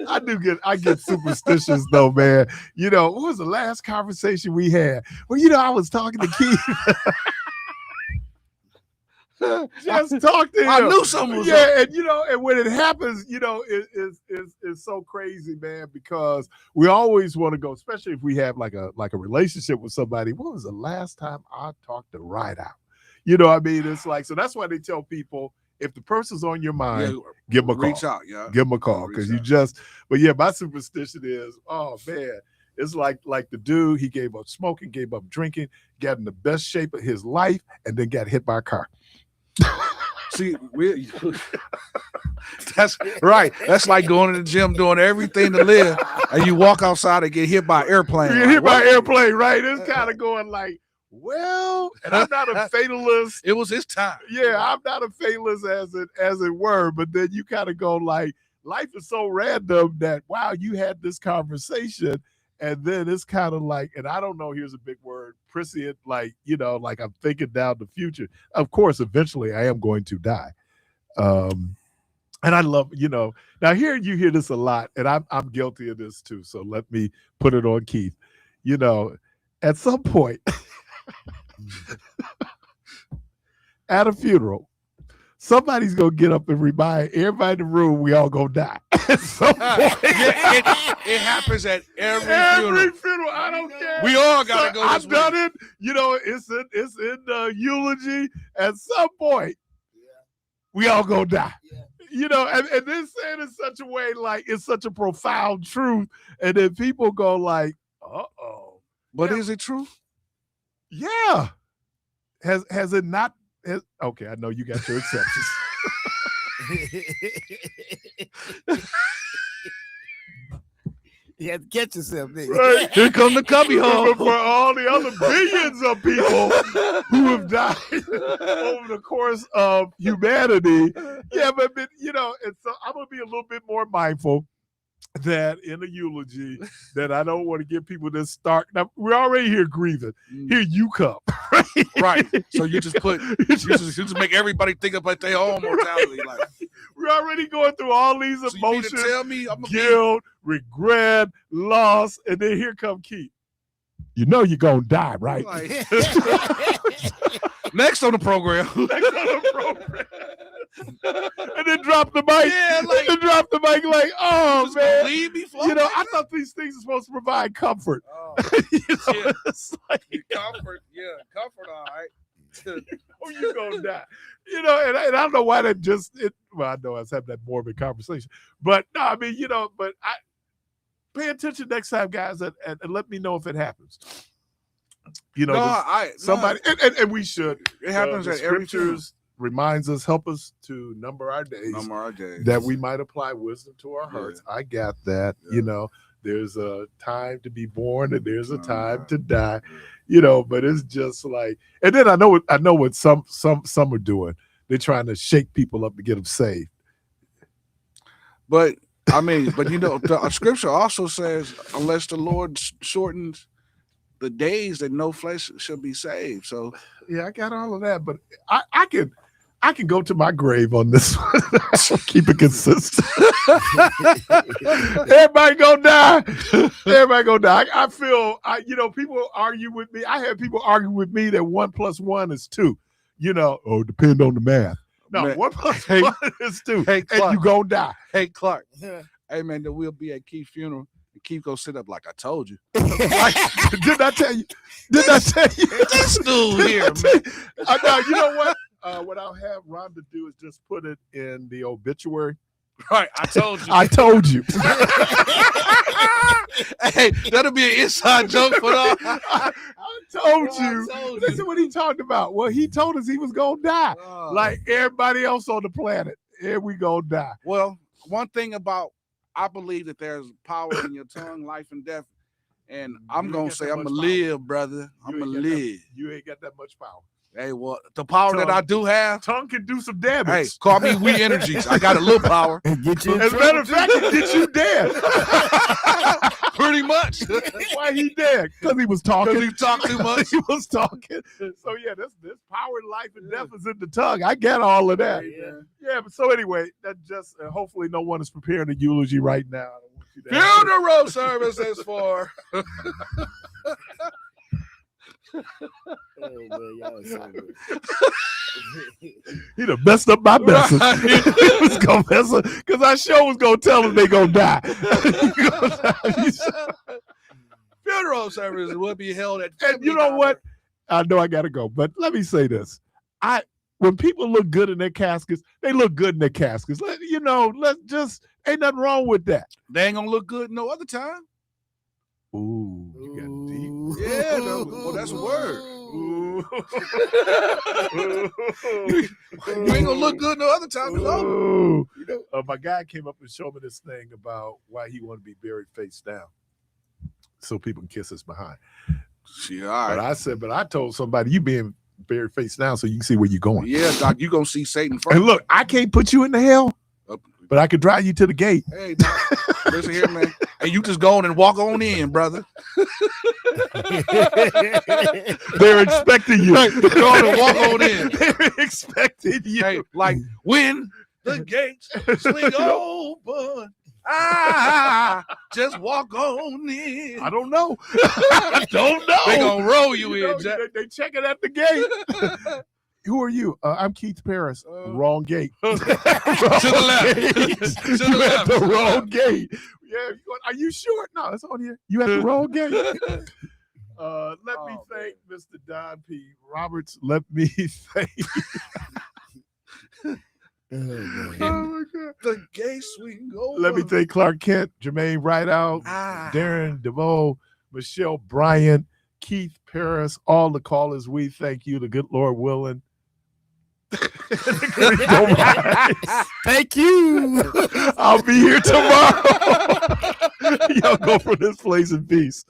I get superstitious though, man. What was the last conversation we had? Well, I was talking to Keith. Just talk to him. I knew something was up. and and when it happens, it's so crazy, man, because we always want to go, especially if we have like a relationship with somebody. When was the last time I talked to Ride Out? It's like, so that's why they tell people if the person's on your mind, Yeah, give them a reach call. out, yeah. Give them a call Reach because you out. just. But yeah, my superstition is, oh man, it's like the dude, he gave up smoking, gave up drinking, got in the best shape of his life, and then got hit by a car. See, that's right. That's like going to the gym, doing everything to live, and you walk outside and get hit by an airplane. You get hit by an airplane, right? It's kind of going like, well, and I'm not a fatalist. It was his time. Yeah, I'm not a fatalist as it were, but then you kind of go like, life is so random that wow, you had this conversation, and then it's kind of like, and I don't know, here's a big word, prescient, like, you know, like I'm thinking down the future. Of course, eventually I am going to die. And I love, you know, now here you hear this a lot, and I'm guilty of this too. So let me put it on Keith. You know, at some point at a funeral, somebody's gonna get up and remind everybody in the room we all gonna die. At some point. It happens at every funeral. I don't care. We all gotta go. I've done it. You know, it's in the eulogy. At some point, we all gonna die. You know, and then saying in such a way like it's such a profound truth, and then people go like, "Uh-oh." But is it true? Yeah. Has it not? Okay, I know you got your exceptions. You have to catch yourself, nigga. Right. Here come the cubby hole. For all the other billions of people who have died over the course of humanity. Yeah, but you know, and so I'm gonna be a little bit more mindful that in a eulogy that I don't want to give people this stark. Now we're already here grieving. Here you come. Right. So you just make everybody think about their own mortality. Like we're already going through all these so emotions, you mean to tell me I'm guilt, regret, loss, and then here come Keith. You know you're gonna die, right? Like, next on the program. And then drop the mic. Yeah, like, and drop the mic like, oh man. Leave me you know, I thought these things are supposed to provide comfort. Oh, you know, yeah. it's like, Comfort, all right. oh, you gonna die. You know, and I don't know why that well, I know I was having that morbid conversation. But no, I mean, you know, but I pay attention next time, guys, and let me know if it happens. You know, somebody and we should. It happens at every scriptures reminds us, help us to number our days. That we might apply wisdom to our hearts. I got that. You know, there's a time to be born and there's a time to die. You know, but it's just like, and then I know what some are doing. They're trying to shake people up to get them saved. But I mean, you know, the scripture also says, unless the Lord shortens the days, that no flesh shall be saved. So yeah, I got all of that, but I can go to my grave on this one. Keep it consistent. Everybody gonna die. Everybody gonna die. I feel, you know, people argue with me. I had people argue with me that 1 + 1 is 2. You know, depend on the math. No, man, 1 + 1 is 2. Hey, Clark, and you gonna die. Hey, Clark. Hey, man, that we'll be at Keith's funeral. And Keith go sit up like I told you. Like, did I tell you? Did I tell you? This dude here, man. Now, you know what? What I'll have Rhonda do is just put it in the obituary. Right, I told you. I told you. Hey, that'll be an inside joke for them. I told you. Listen what he talked about. Well, he told us he was gonna die, like everybody else on the planet. Here we go die. Well, one thing about, I believe that there's power in your tongue, life and death. And I'm gonna say, I'm gonna live, brother. I'm gonna live. You ain't got that much power. Hey, well, the power that I do have, tongue can do some damage. Hey, call me We Energies. I got a little power. Get you as a matter of fact, it get you dead. Pretty much. Why he dead? Because he was talking. Because he talked too much. He was talking. So yeah, this power in life and death is in the tongue. I get all of that. Yeah. But so anyway, that just hopefully no one is preparing a eulogy right now. I don't want you to funeral services for. Oh, man, y'all so good. He done messed up my message. He was gonna mess up because our show was gonna tell them they gonna die. Funeral services will be held at. And you know what? I know I gotta go, but let me say this: when people look good in their caskets, they look good in their caskets. Let's just ain't nothing wrong with that. They ain't gonna look good no other time. Ooh, you got deep. Yeah, well, that's a word. Ooh. You ain't gonna look good no other time. Ooh. My guy came up and showed me this thing about why he wanted to be buried face down, so people can kiss us behind. Yeah, all right. But I told somebody you being buried face down so you can see where you're going. Yeah, Doc, you gonna see Satan first. And look, I can't put you in the hell, but I could drive you to the gate. Hey, Doc, listen here, man. Hey, you just go on and walk on in, brother. They're expecting you. Go on and walk on in. They're expecting you. Hey, like when the gates swing open, just walk on in. I don't know. I don't know. They gonna roll you in, Jack. They check it at the gate. Who are you? I'm Keith Parris. Wrong gate. To the left. You To the at left. the wrong gate. Yeah. Are you sure? No, it's on here. You at the wrong gate. Let me thank Mr. Don P. Roberts. Let me thank. Oh my God. The gate swing over. Let me thank Clark Kent, Jermaine Rideout, Darren DeVoe, Michelle Bryant, Keith Parris, all the callers. We thank you, the good Lord willing. Thank you. I'll be here tomorrow. Y'all go from this place in peace.